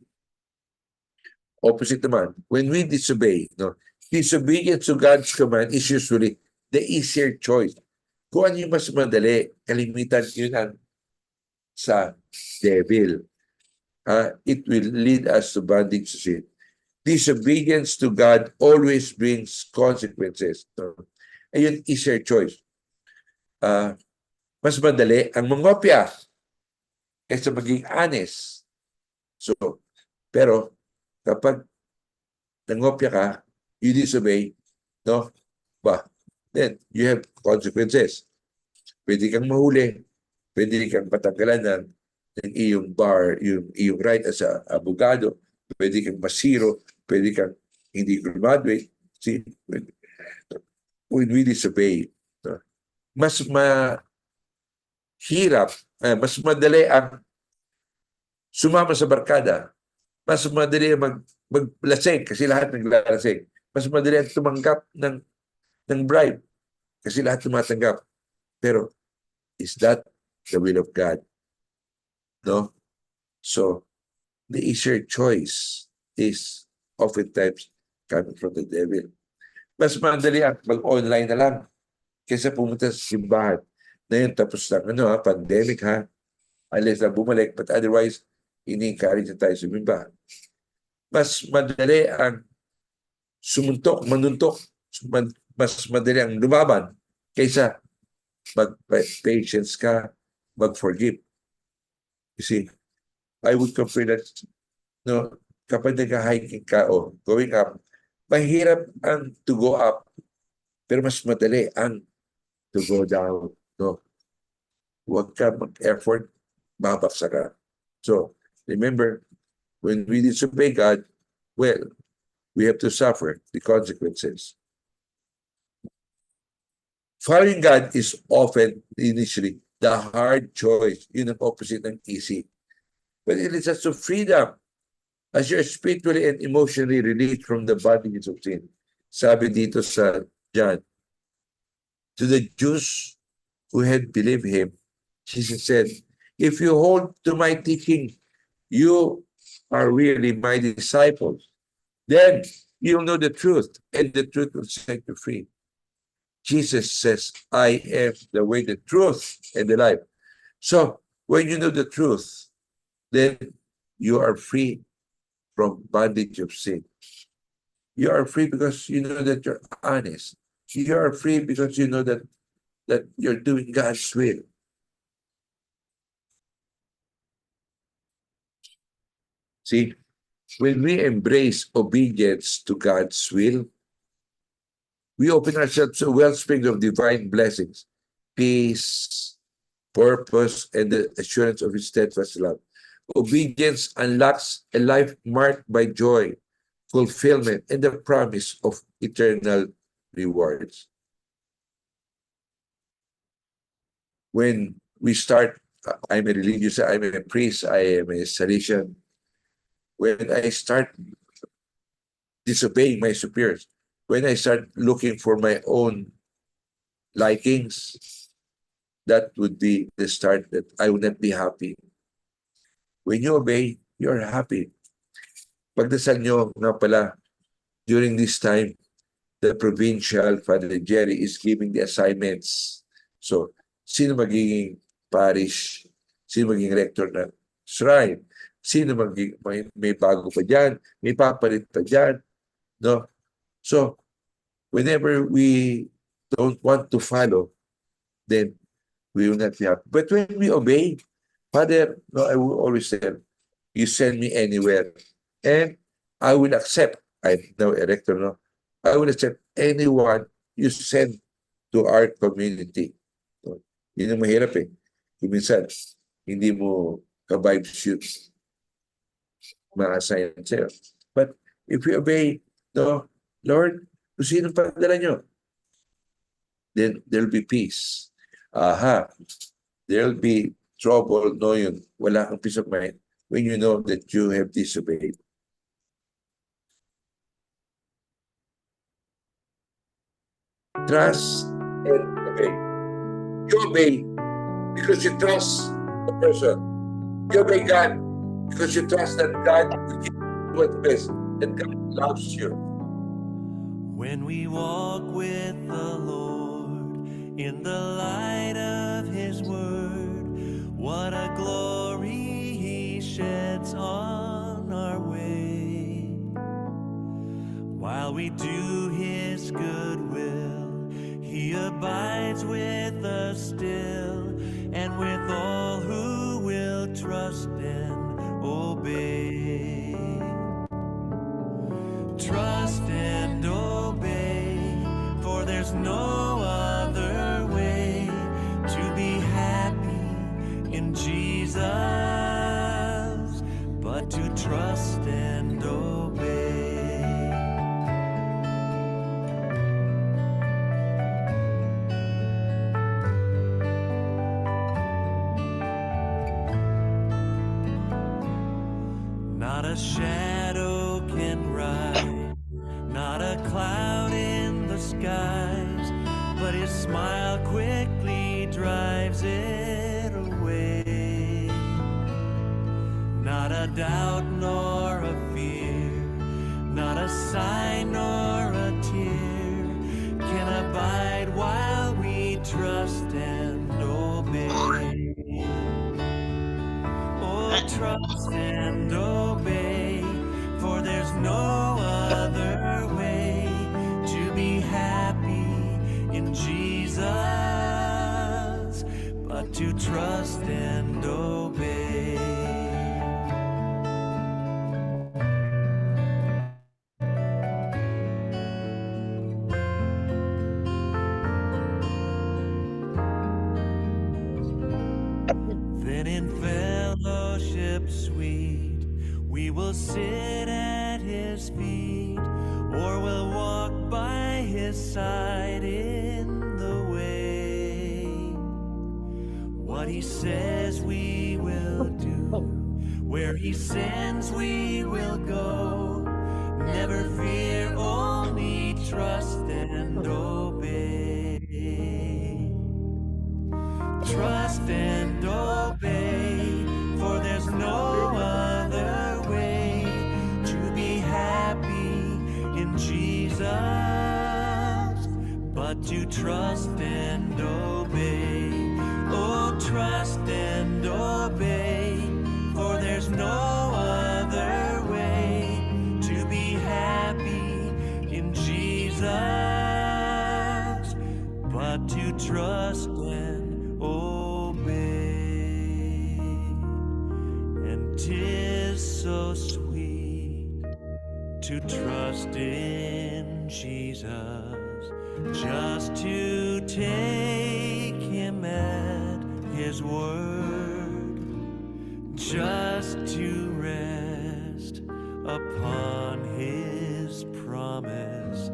opposite naman, when we disobey, no, Disobedience to God's command is usually the easier choice. Kung ano yung mas madali, kalimitan yun ang sa devil. It will lead us to bondage to sin. Disobedience to God always brings consequences. Ayun, easier choice. Mas madali ang mangopya kaysa maging honest. So, pero kapag nangopya ka, you disobey, no? Then you have consequences. Pwede kang mahuli, pwede kang patanggalan ng iyong bar, yung iyong right as a abogado, pwede kang masiro, pwede kang hindi graduate. See, when we disobey, mas mahirap, mas madali ang sumama sa barkada, mas madali ang maglasing kasi lahat naglalasing. Mas madali ang tumanggap ng bribe kasi lahat tumatanggap. Pero, is that the will of God? No? So, the easier choice is oftentimes coming from the devil. Mas madali ang mag-online na lang kaysa pumunta sa simbahan. Ngayon, tapos ng pandemic unless na bumalik, but otherwise, ini-encourage na tayo sumimba. Mas madali ang manuntok, mas madali ang lumaban kaysa mag-patience ka, mag-forgive. You see, I would compare that, kapag nag-hiking ka o going up, mahirap ang to go up, pero mas madali ang to go down. No? Huwag ka mag-effort, babaksa ka. So, remember, when we disobey God, well, we have to suffer the consequences. Following God is often, initially, the hard choice. Yun ang opposite ng easy. But it leads us to freedom as you're spiritually and emotionally released from the bondage of sin. Sabi dito sa John, to the Jews who had believed him, Jesus said, if you hold to my teaching, you are really my disciples. Then you'll know the truth, and the truth will set you free. Jesus says, I am the way, the truth, and the life. So, when you know the truth, then you are free from bondage of sin. You are free because you know that you're honest. You are free because you know that you're doing God's will. See, when we embrace obedience to God's will, we open ourselves to a wellspring of divine blessings, peace, purpose, and the assurance of His steadfast love. Obedience unlocks a life marked by joy, fulfillment, and the promise of eternal rewards. When we start, I'm a religious, I'm a priest, I am a Salesian. When I start disobeying my superiors, when I start looking for my own likings, that would be the start that I would not be happy. When you obey, you're happy. Pagdasal nyo nga pala, during this time, the provincial Father Jerry is giving the assignments. So, sino magiging parish? Sino magiging rector ng shrine? Sino magiging, may bago pa dyan? May papalit pa dyan? No? So, whenever we don't want to follow, then we will not be happy. But when we obey, Father, no, I will always say, you send me anywhere. And I will accept, I'm now a rector, no? I will accept anyone you send to our community. So, yun ang mahirap eh. Kung minsan, hindi mo ka-vibe shoot ma-assign sa'yo. But if you obey, no, Lord, kung sino padala nyo, then there'll be peace. There'll be trouble, no yun. Wala kang peace of mind when you know that you have disobeyed. Trust and obey. You obey because you trust the person. You obey God because you trust that God will give you what's best, and God loves you. When we walk with the Lord in the light of His word, what a glory He sheds on our way. While we do His good will, He abides with us still, and with all who will trust and obey. Trust and obey, for there's no other way to be happy in Jesus but to trust and obey. Not a shadow can ride, not a cloud in the skies, but His smile quickly drives it away. Not a doubt nor a fear, not a sign nor a tear can abide while we trust and obey. Oh, trust and obey, for there's no other way to be happy in Jesus but to trust and obey. Then in fellowship sweet, we will sit at His feet, or we'll walk by His side in the way. What He says we will do, where He sends we will go. Never fear, only trust and obey. Trust and obey, for there's no other way to be happy in Jesus but to trust and obey. Oh, trust and obey, for there's no other way to be happy in Jesus but to trust and obey. And 'tis so sweet to trust in Jesus, just to take Him at His word, just to rest upon His promise,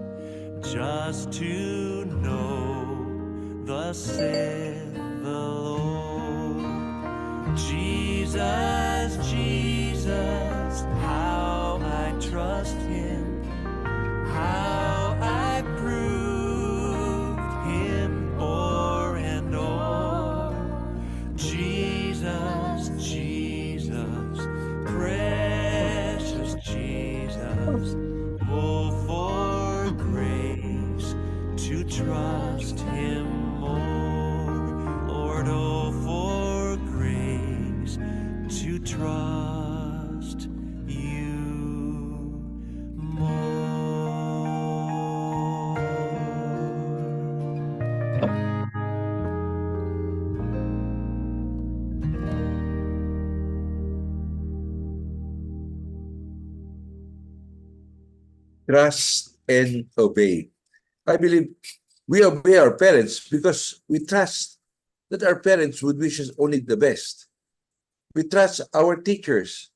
just to know thus saith the Lord. Jesus, Jesus, how I trust Him, how I proved Him o'er and o'er. Jesus, Jesus, precious Jesus, oh, for grace to trust Him more. Lord, oh, for grace to trust You more. Trust and obey. I believe we obey our parents because we trust that our parents would wish us only the best. We trust our teachers.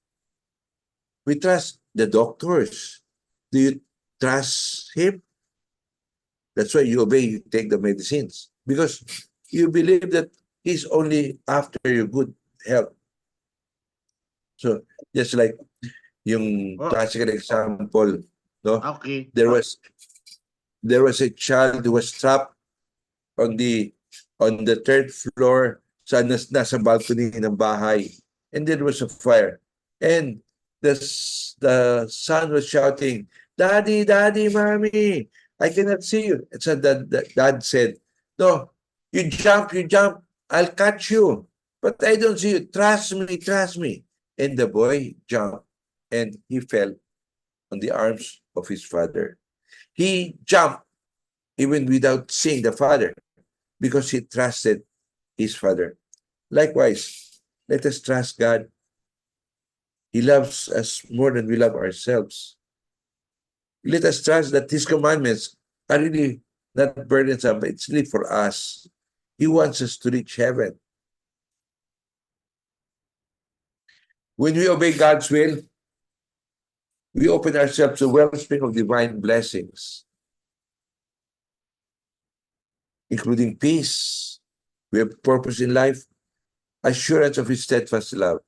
We trust the doctors. Do you trust him? That's why you obey, you take the medicines. Because you believe that he's only after your good health. So, just like yung classical example, no? Okay. There was a child who was trapped on the third floor sa nasa balcony ng bahay, and there was a fire, and the son was shouting, "Daddy, Daddy, Mommy, I cannot see you. And so dad said, no, you jump, I'll catch you. But I don't see you. Trust me. And the boy jumped and he fell on the arms of his father. He jumped even without seeing the father because he trusted his father. Likewise, let us trust God. He loves us more than we love ourselves. Let us trust that His commandments are really not burdensome, but it's really for us. He wants us to reach heaven. When we obey God's will, we open ourselves to a wellspring of divine blessings, including peace. We have purpose in life, assurance of His steadfast love.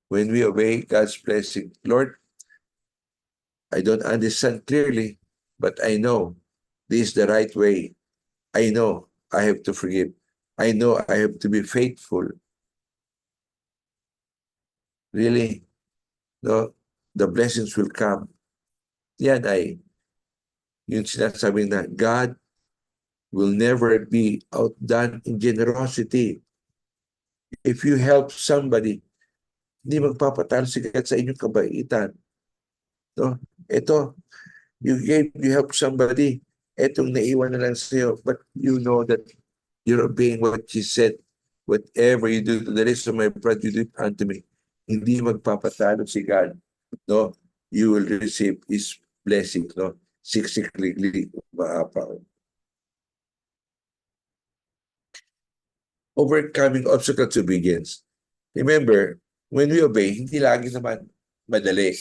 When we obey God's blessing, Lord, I don't understand clearly, but I know this is the right way. I know I have to forgive. I know I have to be faithful. Really, no, the blessings will come. Yan ay, yung sinasabi na God will never be outdone in generosity. If you help somebody, hindi magpapatalo si God sa inyong kabaitan. No? Ito, you help somebody, etong naiwan na lang sa'yo, but you know that you're obeying what He said. Whatever you do to the rest of my brother, you do it unto me. Hindi magpapatalo si God. No? You will receive His blessing. No? Siksikli maapaw. Overcoming obstacles to obedience. Remember, when we obey, hindi lagi naman madali.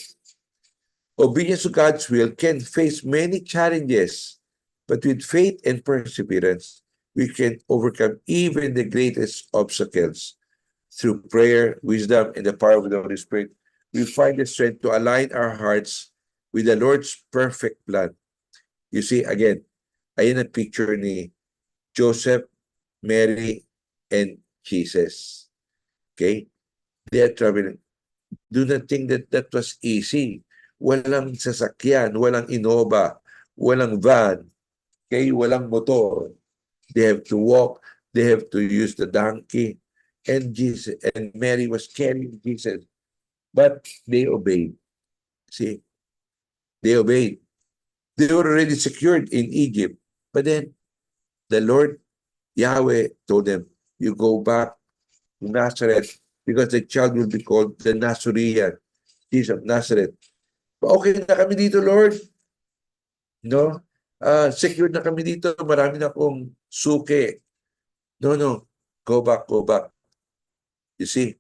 Obedience to God's will can face many challenges, but with faith and perseverance, we can overcome even the greatest obstacles. Through prayer, wisdom, and the power of the Holy Spirit, we find the strength to align our hearts with the Lord's perfect plan. You see, again, ayan ang picture ni Joseph, Mary, and Jesus. Okay? They are traveling. Do not think that was easy. Walang sasakyan, walang Innova, walang van, okay? Walang motor. They have to walk, they have to use the donkey, and Jesus and Mary was carrying Jesus. But they obeyed. See, they obeyed. They were already secured in Egypt. But then the Lord, Yahweh, told them, you go back to Nazareth because the child will be called the Nazarene, Jesus of Nazareth. Okay na kami dito, Lord. No? Secured na kami dito. Marami na akong suke. No. Go back. You see,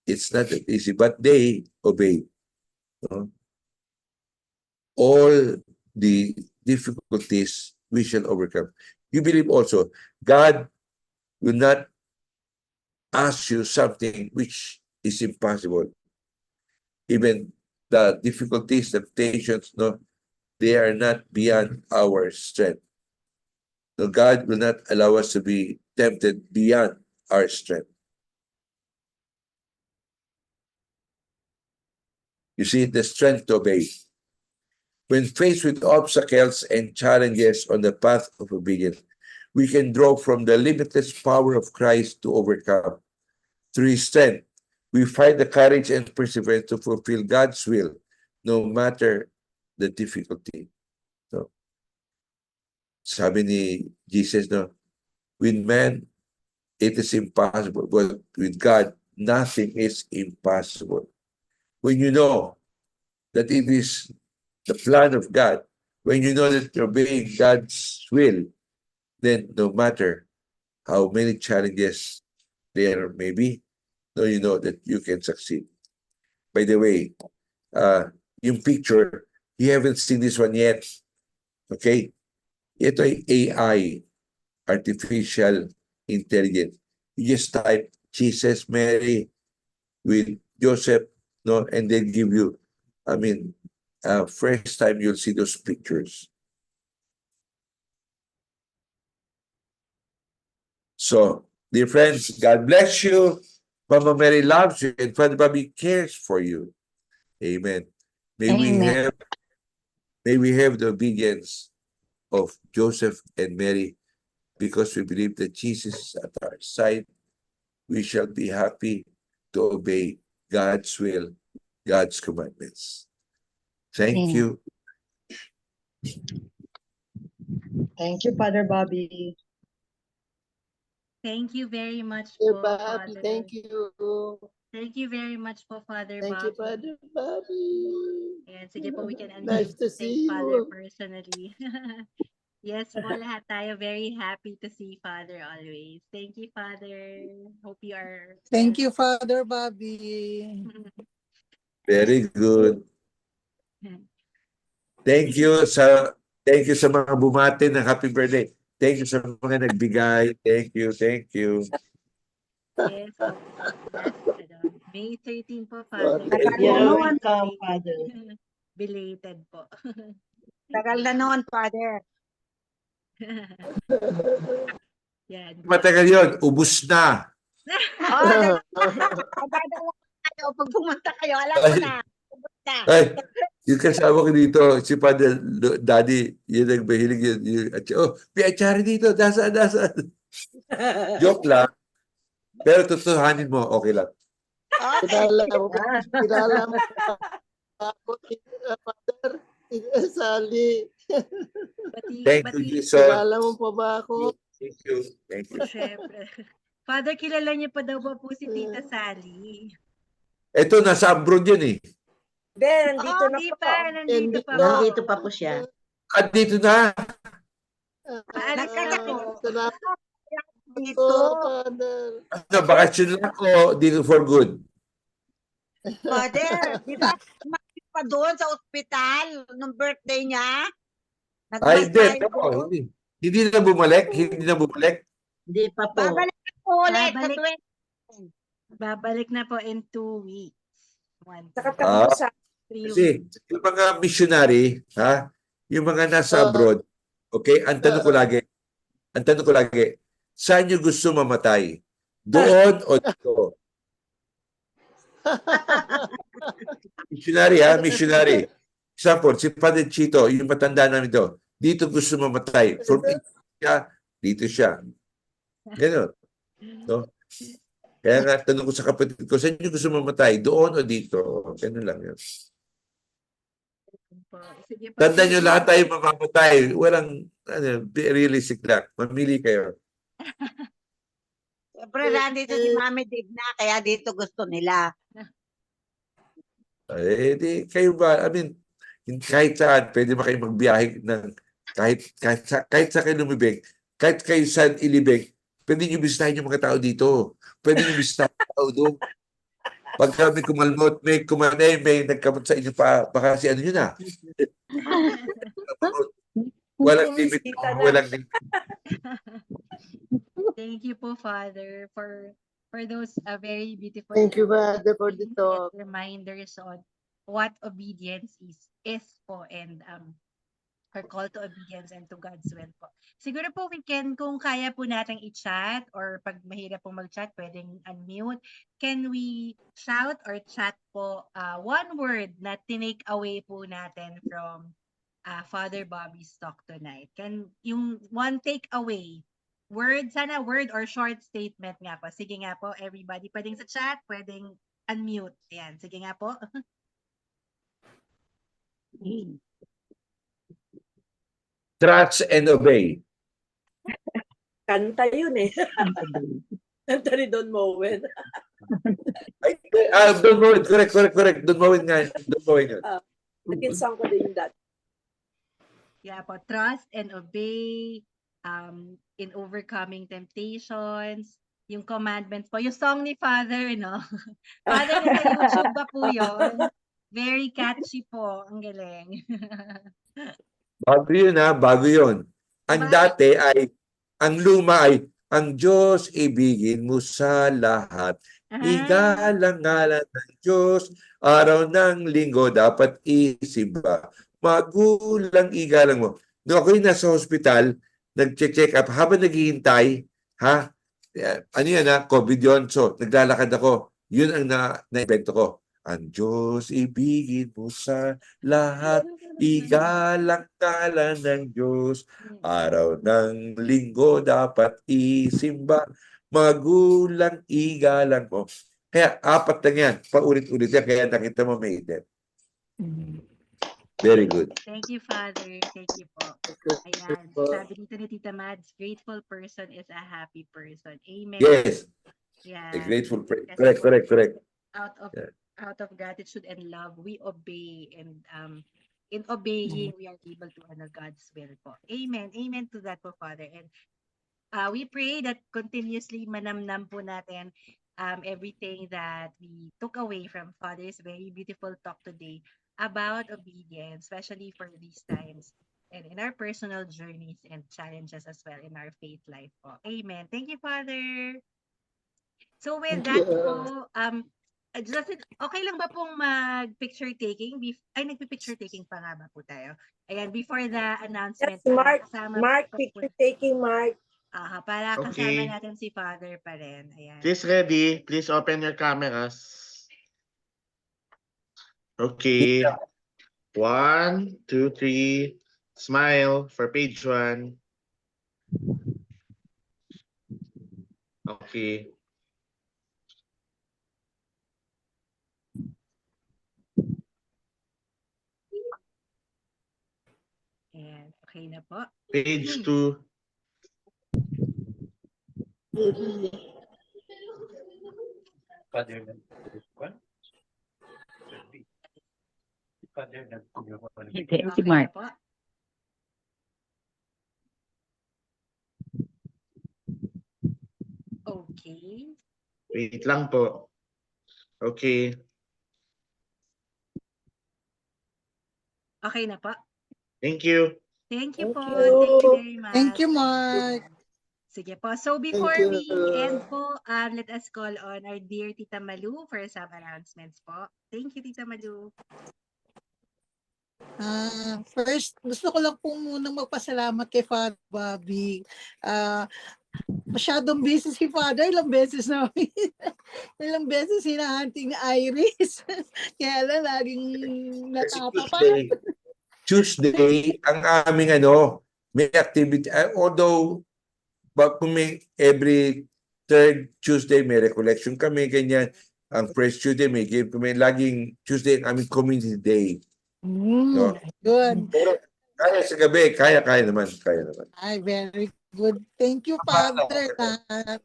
it's not that easy, but they obeyed. No? All the difficulties we shall overcome. You believe also, God will not ask you something which is impossible. Even the difficulties, temptations, no, they are not beyond our strength. No, God will not allow us to be tempted beyond our strength. You see, the strength to obey. When faced with obstacles and challenges on the path of obedience, we can draw from the limitless power of Christ to overcome. Through His strength, we find the courage and perseverance to fulfill God's will, no matter the difficulty. So, sabi ni Jesus, no, with man, it is impossible, but with God, nothing is impossible. When you know that it is the plan of God, when you know that you're obeying God's will, then no matter how many challenges there may be, no, you know that you can succeed. By the way, yung picture, you haven't seen this one yet. Okay? Ito ay AI, Artificial Intelligence. You just type Jesus, Mary, with Joseph, no, and they give you, first time you'll see those pictures. So, dear friends, God bless you. Mama Mary loves you and Father Bobby cares for you. Amen. May we Amen. have May we have the obedience of Joseph and Mary, because we believe that Jesus is at our side. We shall be happy to obey God's will, God's commandments. Thank Amen. you. Thank you, Father Bobby. Thank you very much Dear po, Bobby, Father. thank you. Thank you very much po, Father Thank you, Bobby. Father Bobby. Ayan, sige po, we can Nice unmute to to thank see Father you. personally. Yes po, lahat tayo very happy to see Father always. Thank you, Father. Hope you are... Thank you, Father Bobby. Very good. Thank you sa mga bumati ng happy birthday. Thank you sa mga nagbigay. Thank you, thank you. Yes po. Last, May 13 po, Father. Tagal You're noon. welcome, Father. Belated po. Tagal na noon, Father. Yan. Matagal yun, ubus na. Magdadala kayo pag pumunta kayo. Alam ko na. Pumunta. Ay, yung kasama ko dito, si Father Daddy, yun ang mahilig yun. Oh, piachari dito, dasaan. Joke lang. Pero tutuhanin mo, okay lang. Kilala mo ako, Father. Sally. Thank you, Jesus. Kilala mo pa ba ako? Thank you. Thank you. Siyempre. Father, kilala niyo pa daw ba po si Tita Sally? Ito, nasa abroad yun eh. Hindi, nandito na Di po. pa, nandito pa po. Nandito pa po siya. At dito na. Paalis na po. Salamat dito, Father. Ano, bakasyon lang o dito for good? Father, di ba umalis pa doon sa ospital nung birthday niya? Ay, hindi. Nagmasay No, doon? hindi. Hindi na bumalik? Hindi na bumalik? Hindi pa po. Babalik na po ulit sa Babalik. 20. Babalik na po in 2 weeks. Ah, sa 3 kasi weeks. yung mga missionary, ha? Yung mga nasa abroad, okay? Ang tanong ko lagi, saan nyo gusto mamatay? Doon o dito? Missionary, ha? Missionary. Example, si Padre Chito, yung matanda namin ito, dito gusto mamatay. From dito siya. Ganun. No? Kaya nga, tanong ko sa kapatid ko, saan nyo gusto mamatay? Doon o dito? Ganun lang yun. Sige po. Tanda nyo, lahat tayo mamamatay. Walang, realistic lang. Mamili kayo. Siyempre, nandito si Mami Digna, kaya dito gusto nila. Eh, di, kayo ba, I mean, kahit saan, pwede ba kayo magbiyahe ng, kahit sa kayo lumibig, kahit kayo saan ilibig, pwede nyo bisitahin yung mga tao dito. Pwede nyo bisitahin yung tao doon. Pag kami kumalmot, may kumanay, may nagkamot sa inyo pa, baka si ano yun na. Walang limit. Walang limit. Thank you po, Father, for those very beautiful Thank you, Father, for the talk. reminders on what obedience is po, and our call to obedience and to God's will po. Siguro po we can, kung kaya po nating i-chat, or pag mahirap po mag-chat, pwedeng unmute. Can we shout or chat po one word na tinake away po natin from Father Bobby's talk tonight? Can yung one take away word, sana word or short statement nga po. Sige nga po, everybody. Pwedeng sa chat, pwedeng unmute. Ayan, sige nga po. Trust and obey. Kanta yun eh. Kanta ni Don Moen. Ay, Don Moen. Correct. Don Moen nga. Don Moen yun. Nag-insang ko din that. Yeah po, trust and obey in overcoming temptations, yung commandments po, yung song ni Father, no? Father, nasa YouTube ba po yun? Very catchy po, ang galing. Bago yun ha, bago yun. Ang dati ay, ang luma ay, ang Diyos ibigin mo sa lahat. Igalang-ngalan ng Diyos, araw ng linggo dapat isimba. Magulang igalang mo. Nung ako'y nasa hospital, nag-check up, habang naghihintay, ha? Ano yan ha? COVID yun. So, naglalakad ako. Yun ang na-invento ko. Ang Diyos ibigin mo sa lahat. igalang-galang ng Diyos. Araw ng linggo dapat isimba, magulang igalang mo. Kaya apat lang yan, paulit-ulit yan, kaya nakita mo may edit. Very good. Thank you, Father. Thank you po. Ayan, sabi dito ni Tita Mads, grateful person is a happy person. Amen. Yes, Yeah. a grateful prayer. Kasi Correct. out of Yeah. out of gratitude and love, we obey, and in obeying, we are able to honor God's will po. Amen. Amen to that po, Father. And we pray that continuously manamnam po natin everything that we took away from Father's very beautiful talk today about obedience, especially for these times and in our personal journeys and challenges as well in our faith life po. Amen. Thank you, Father. So with Thank that you. po, Justin, okay lang ba pong mag-picture taking? Nagpi-picture taking pa nga ba po tayo? Ayan, before the announcement. Yes, Mark. kasama Mark, po- picture taking, Mark. para kasama Okay. natin si Father pa rin. Ayan. Please ready. Please open your cameras. Okay. 1, 2, 3. Smile for page 1. Okay. Ayan. Okay na po. Page 2. Okay na po. Okay. Wait lang po. Okay. Okay na po. Thank you. Thank you Thank po. you. Thank you very much. Thank you, Mark. Sige po. So before you. we end po, let us call on our dear Tita Malu for some announcements po. Thank you, Tita Malu. First, gusto ko lang po munang magpasalamat kay Father Bobby. Masyadong busy si Father. Ilang beses namin. Ilang beses hinahunting ni Iris. Kaya lang, laging natatapat. Tuesday, ang aming may activity, although kung may every third Tuesday may recollection kami, ganyan. Ang first Tuesday may game kami. Laging Tuesday ang aming community day. No? Good. Pero kaya sa gabi, kaya naman. Ay, very good. Thank you, Father,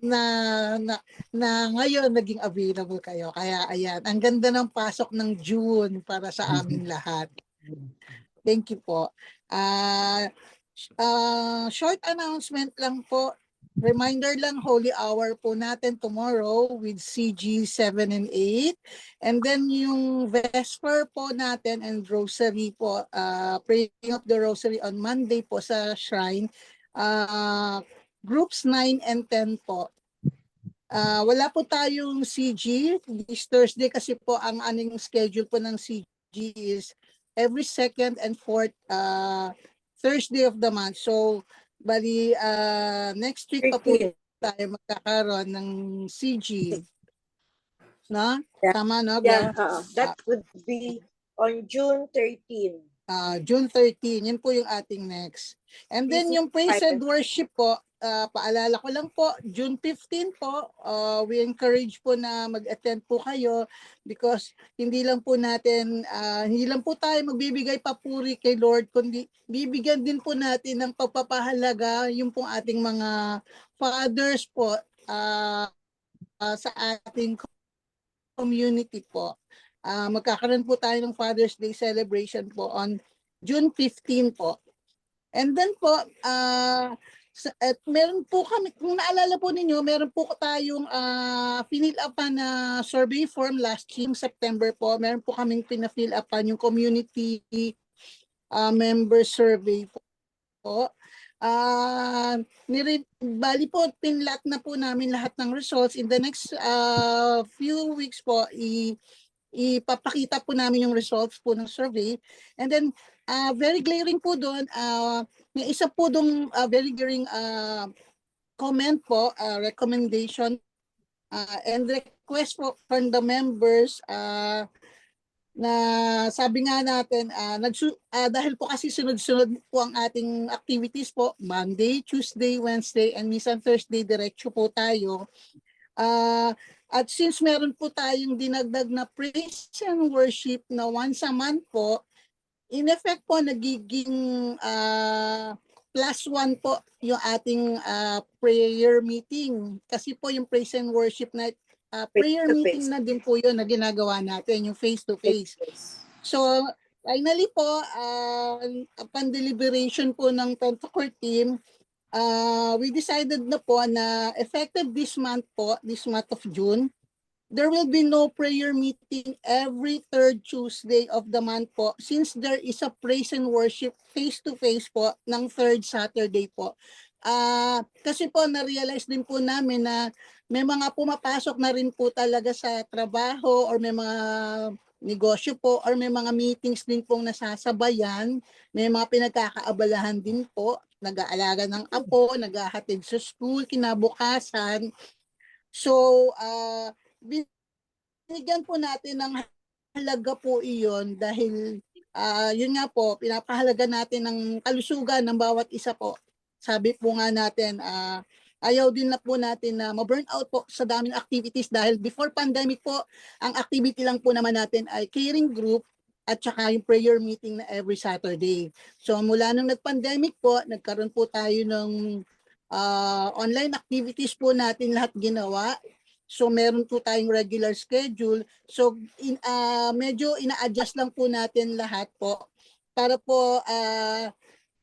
na ngayon naging available kayo. Kaya ayan, ang ganda ng pasok ng June para sa aming lahat. Thank you po. Short announcement lang po. Reminder lang, Holy Hour po natin tomorrow with CG 7 and 8. And then yung Vesper po natin and Rosary po, praying of the Rosary on Monday po sa Shrine. Groups 9 and 10 po. Wala po tayong CG this Thursday kasi po ang aning schedule po ng CG is every second and fourth Thursday of the month. So, bali next week pa po tayo magkakaroon ng CG. No? Yeah. Tama, no? Yeah, that would be on June 13. June 13, yun po yung ating next. And then yung praise and worship po, paalala ko lang po, June 15 po, we encourage po na mag-attend po kayo because hindi lang po tayo magbibigay papuri kay Lord, kundi bibigyan din po natin ng pagpapahalaga yung pong ating mga fathers po sa ating community po. Magkakaroon po tayo ng Father's Day celebration po on June 15 po. And then po, at meron po kami, kung naalala po ninyo, meron po tayong pinill upan na survey form last year, September po. Meron po kaming pina-fill upan yung community member survey po. Bali po, pinlat na po namin lahat ng results. In the next few weeks po, ipapakita po namin yung results po ng survey. And then, very glaring po doon, may isa po doon very glaring comment po, recommendation and request po from the members na sabi nga natin, dahil po kasi sunod-sunod po ang ating activities po, Monday, Tuesday, Wednesday, and minsan Thursday, diretso po tayo. At since meron po tayong dinagdag na praise and worship na once a month po, in effect po nagiging +1 po yung ating prayer meeting. Kasi po yung praise and worship na prayer meeting na din po yun na ginagawa natin, yung face-to-face. So, finally po, upon deliberation po ng Pentacore team, we decided na po na effective this month of June, there will be no prayer meeting every third Tuesday of the month po, since there is a praise and worship face-to-face po ng third Saturday po. Kasi po na-realize din po namin na may mga pumapasok na rin po talaga sa trabaho or may mga negosyo po or may mga meetings din pong nasasabayan, may mga pinagkakaabalahan din po, nag-aalaga ng apo, naghahatid sa school, kinabukasan. So, binigyan po natin ng halaga po iyon dahil yun nga po, pinapahalaga natin ng kalusugan ng bawat isa po. Sabi po nga natin, ayaw din na po natin na ma-burn out po sa daming activities dahil before pandemic po, ang activity lang po naman natin ay caring group at saka yung prayer meeting na every Saturday. So mula nung nag-pandemic po, nagkaroon po tayo ng online activities po natin lahat ginawa. So meron po tayong regular schedule. So medyo ina-adjust lang po natin lahat po para po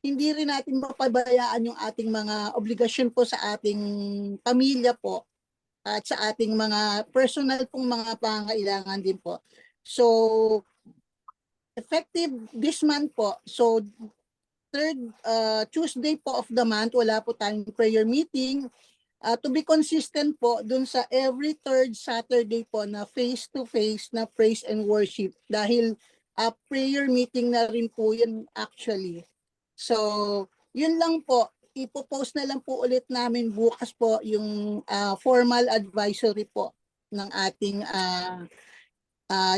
hindi rin natin mapabayaan yung ating mga obligasyon po sa ating pamilya po at sa ating mga personal pong mga pangangailangan din po. So effective this month po. So third Tuesday po of the month, wala po tayong prayer meeting. To be consistent po dun sa every third Saturday po na face-to-face na praise and worship dahil prayer meeting na rin po yun actually. So, yun lang po. Ipopost na lang po ulit namin bukas po yung formal advisory po ng ating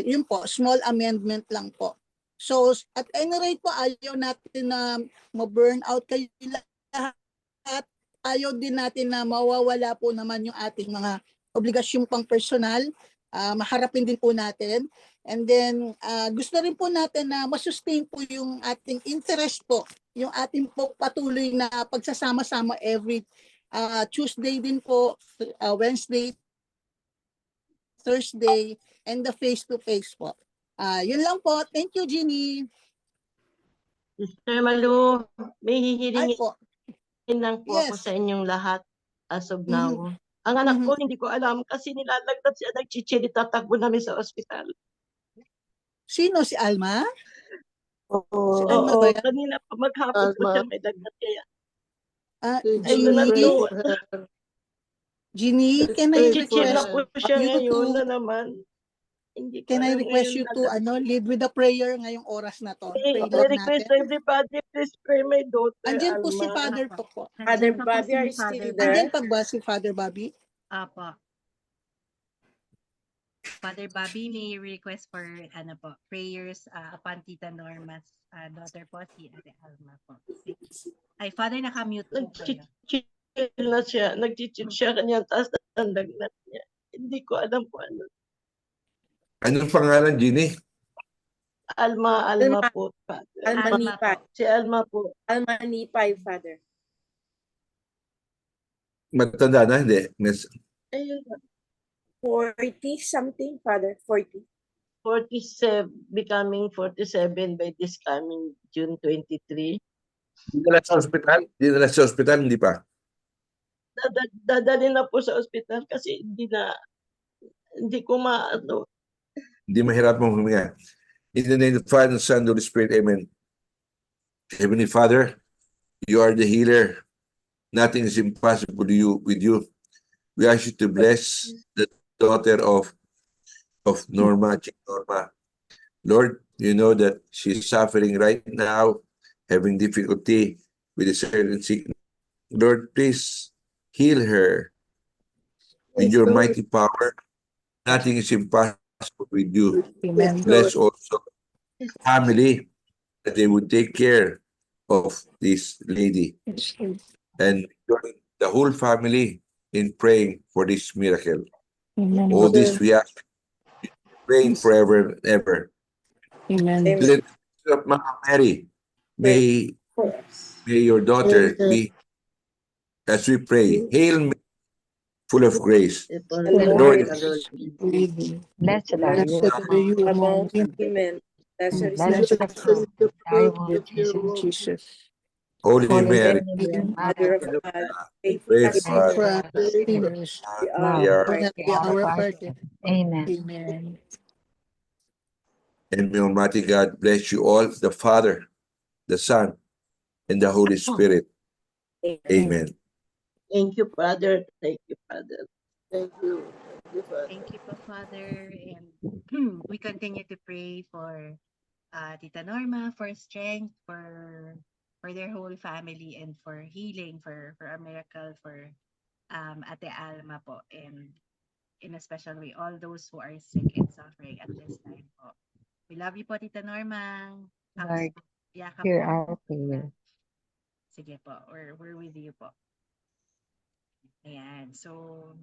yun po, small amendment lang po. So, at any rate po, ayaw natin na ma-burn out kayo lahat. Ayaw din natin na mawawala po naman yung ating mga obligasyon pang personal. Maharapin din po natin. And then, gusto rin po natin na masustain po yung ating interest po, yung ating po patuloy na pagsasama-sama every Tuesday din po, Wednesday, Thursday, and the face-to-face po. Yun lang po. Thank you, Jeannie. Sir Malu, may Ay hihilingin po. lang po ako Yes. sa inyong lahat as of now. Ang anak ko, hindi ko alam kasi nilalagdat siya, nagchichili, tatakbo namin sa ospital. Sino? Si Alma? Si Oo, Alma ba yan? kanina pa maghapon po Alma. siya may lagnat kaya. Jeannie, can I Chichil na request po siya you ngayon to na naman. Hindi ko can I alam request ngayon you to lead with the prayer ngayong oras na to? Pray I lang request natin. everybody, please pray my daughter, Andyan po si Alma. Father po po. Father Nandiyan pa po Bobby, si are you Father still Bobby. Andyan there? pa ba si Father Bobby? Apo. Father Bobby may request for prayers upon Tita Norma's daughter po, si Ate Alma po. Ay, Father, nakamute po kayo. Nagchichil na siya, nagchichil siya kanya taas ng lagnat niya. Hindi ko alam po ano. Anong pangalan, Ginny? Alma po, Father. Alma Alma Nipay. po. Si Alma po. Alma Nipay, Father. Matanda na, hindi. Ayun, 40 something, Father. 40. 47, becoming 47 by this coming June 23. Dinala sa ospital? Dinala sa ospital, hindi pa. Dadalhin na po sa ospital kasi hindi ko maano. Hindi mahirap mong huminga. In the name of the Father, and Son, and Holy Spirit, Amen. Heavenly Father, you are the healer. Nothing is impossible with you. We ask you to bless the daughter of Norma, Norma. Lord, you know that she's suffering right now, having difficulty with a certain sickness. Lord, please heal her with your mighty power. Nothing is impossible with you. Amen. Bless also family that they would take care of this lady and join the whole family in praying for this miracle. Amen. All this we ask, praying forever and ever. Amen. Let Mama Mary, may your daughter be, as we pray, Hail Mary, full of grace. The Lord Lord is is with you. Blessed are you Blessed are you among women, Amen. and Blessed blessed is the fruit of thy womb, Jesus. Jesus. Holy Holy Mary, Mary, Mother Mother of of God, pray pray for Pray us. for us God, sinners, the now We hour are, of at the the hour hour of of our our death. death. Amen. Amen. and may Almighty God bless you all, the Father, the Son, and the Holy Spirit. Amen. Thank you, Father. Thank you, Father. Thank you. Thank you, Father. Thank you po, Father. And we continue to pray for Tita Norma, for strength, for their whole family, and for healing, for a miracle for Ate Alma po, and in a special way, all those who are sick and suffering at this time po. We love you po, Tita Norma. Lord, Yakap hear po. our prayer. Sige po, we're with you po. Ayan. So,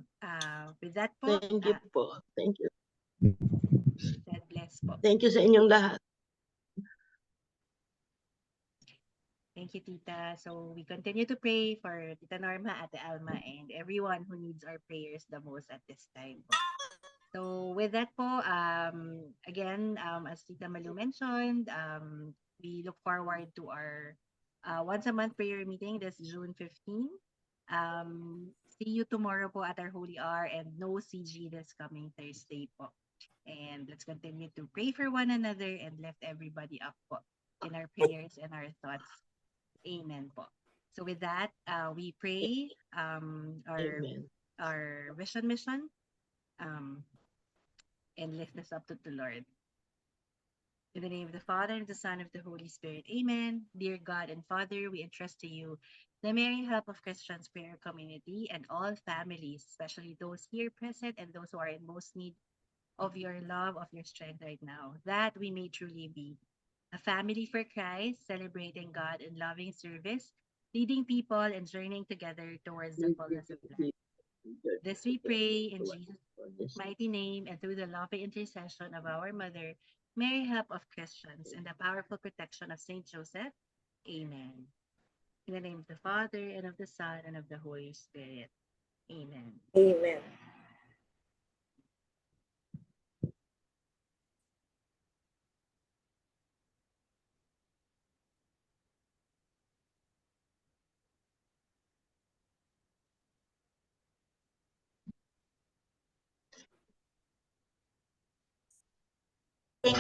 with that po, Thank you po. Thank you. God bless po. Thank you sa inyong lahat. Thank you, Tita. So we continue to pray for Tita Norma, Ate Alma, and everyone who needs our prayers the most at this time po. So with that po, again, as Tita Malu mentioned, we look forward to our once a month prayer meeting this June 15. See you tomorrow po at our Holy Hour, and no CG this coming Thursday po. And let's continue to pray for one another and lift everybody up po in our prayers and our thoughts. Amen po. So with that, we pray our vision mission and lift this up to the Lord. In the name of the Father, and the Son, and of the Holy Spirit. Amen. Dear God and Father, we entrust to you the merry help of Christians prayer community and all families, especially those here present and those who are in most need of your love, of your strength right now, that we may truly be a family for Christ, celebrating God in loving service, leading people and journeying together towards the fullness of life. This we pray in Jesus' mighty name and through the loving intercession of our Mother, Mary, help of Christians, and the powerful protection of Saint Joseph. Amen. In the name of the Father, and of the Son, and of the Holy Spirit. Amen. Amen.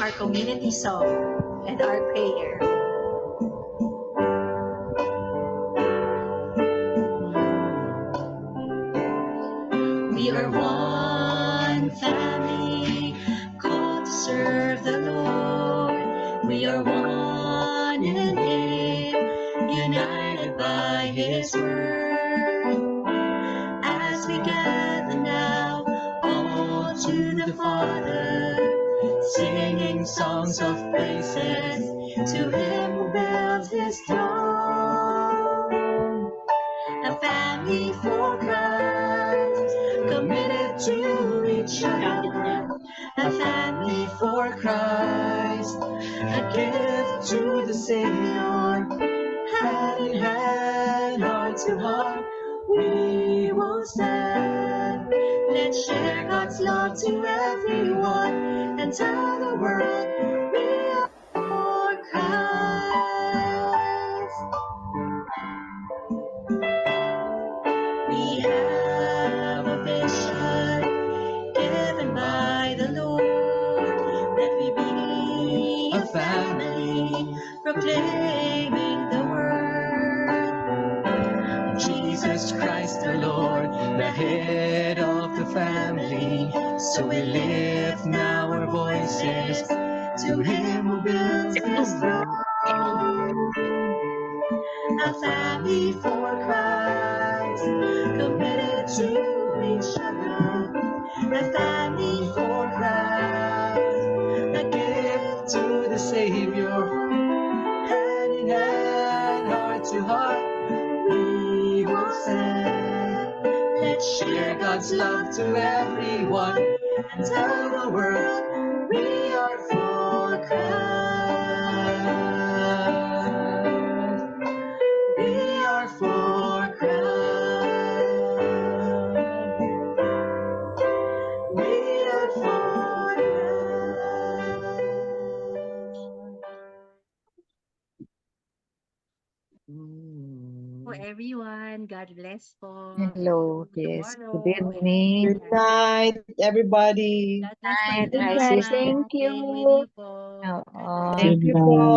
Our community song and our prayer. We are one family called to serve the Lord. We are one in Him, united by His word. As we gather now, all to the Father, singing songs of praises to Him who builds His throne. A family for Christ, committed to each other. A family for Christ, a gift to the Savior. Hand in hand, heart to heart, we will stand. Let's share God's love to everyone and tell the world we are for Christ. We have a vision given by the Lord, that we be a family proclaiming the word. Jesus Christ the Lord, the head of the family. So we lift now our voices to Him who builds His throne. A family for Christ, committed to each other. A family for Christ. Let's share God's love to everyone and tell the world we are for Christ. We are for Christ. We are for Po everyone. God bless po. Hello, yes. Good Tomorrow. evening. Good night, everybody. God bless po Night, everyone. Isis. Thank Stay with you. you po. Oo. Thank you Good night. po.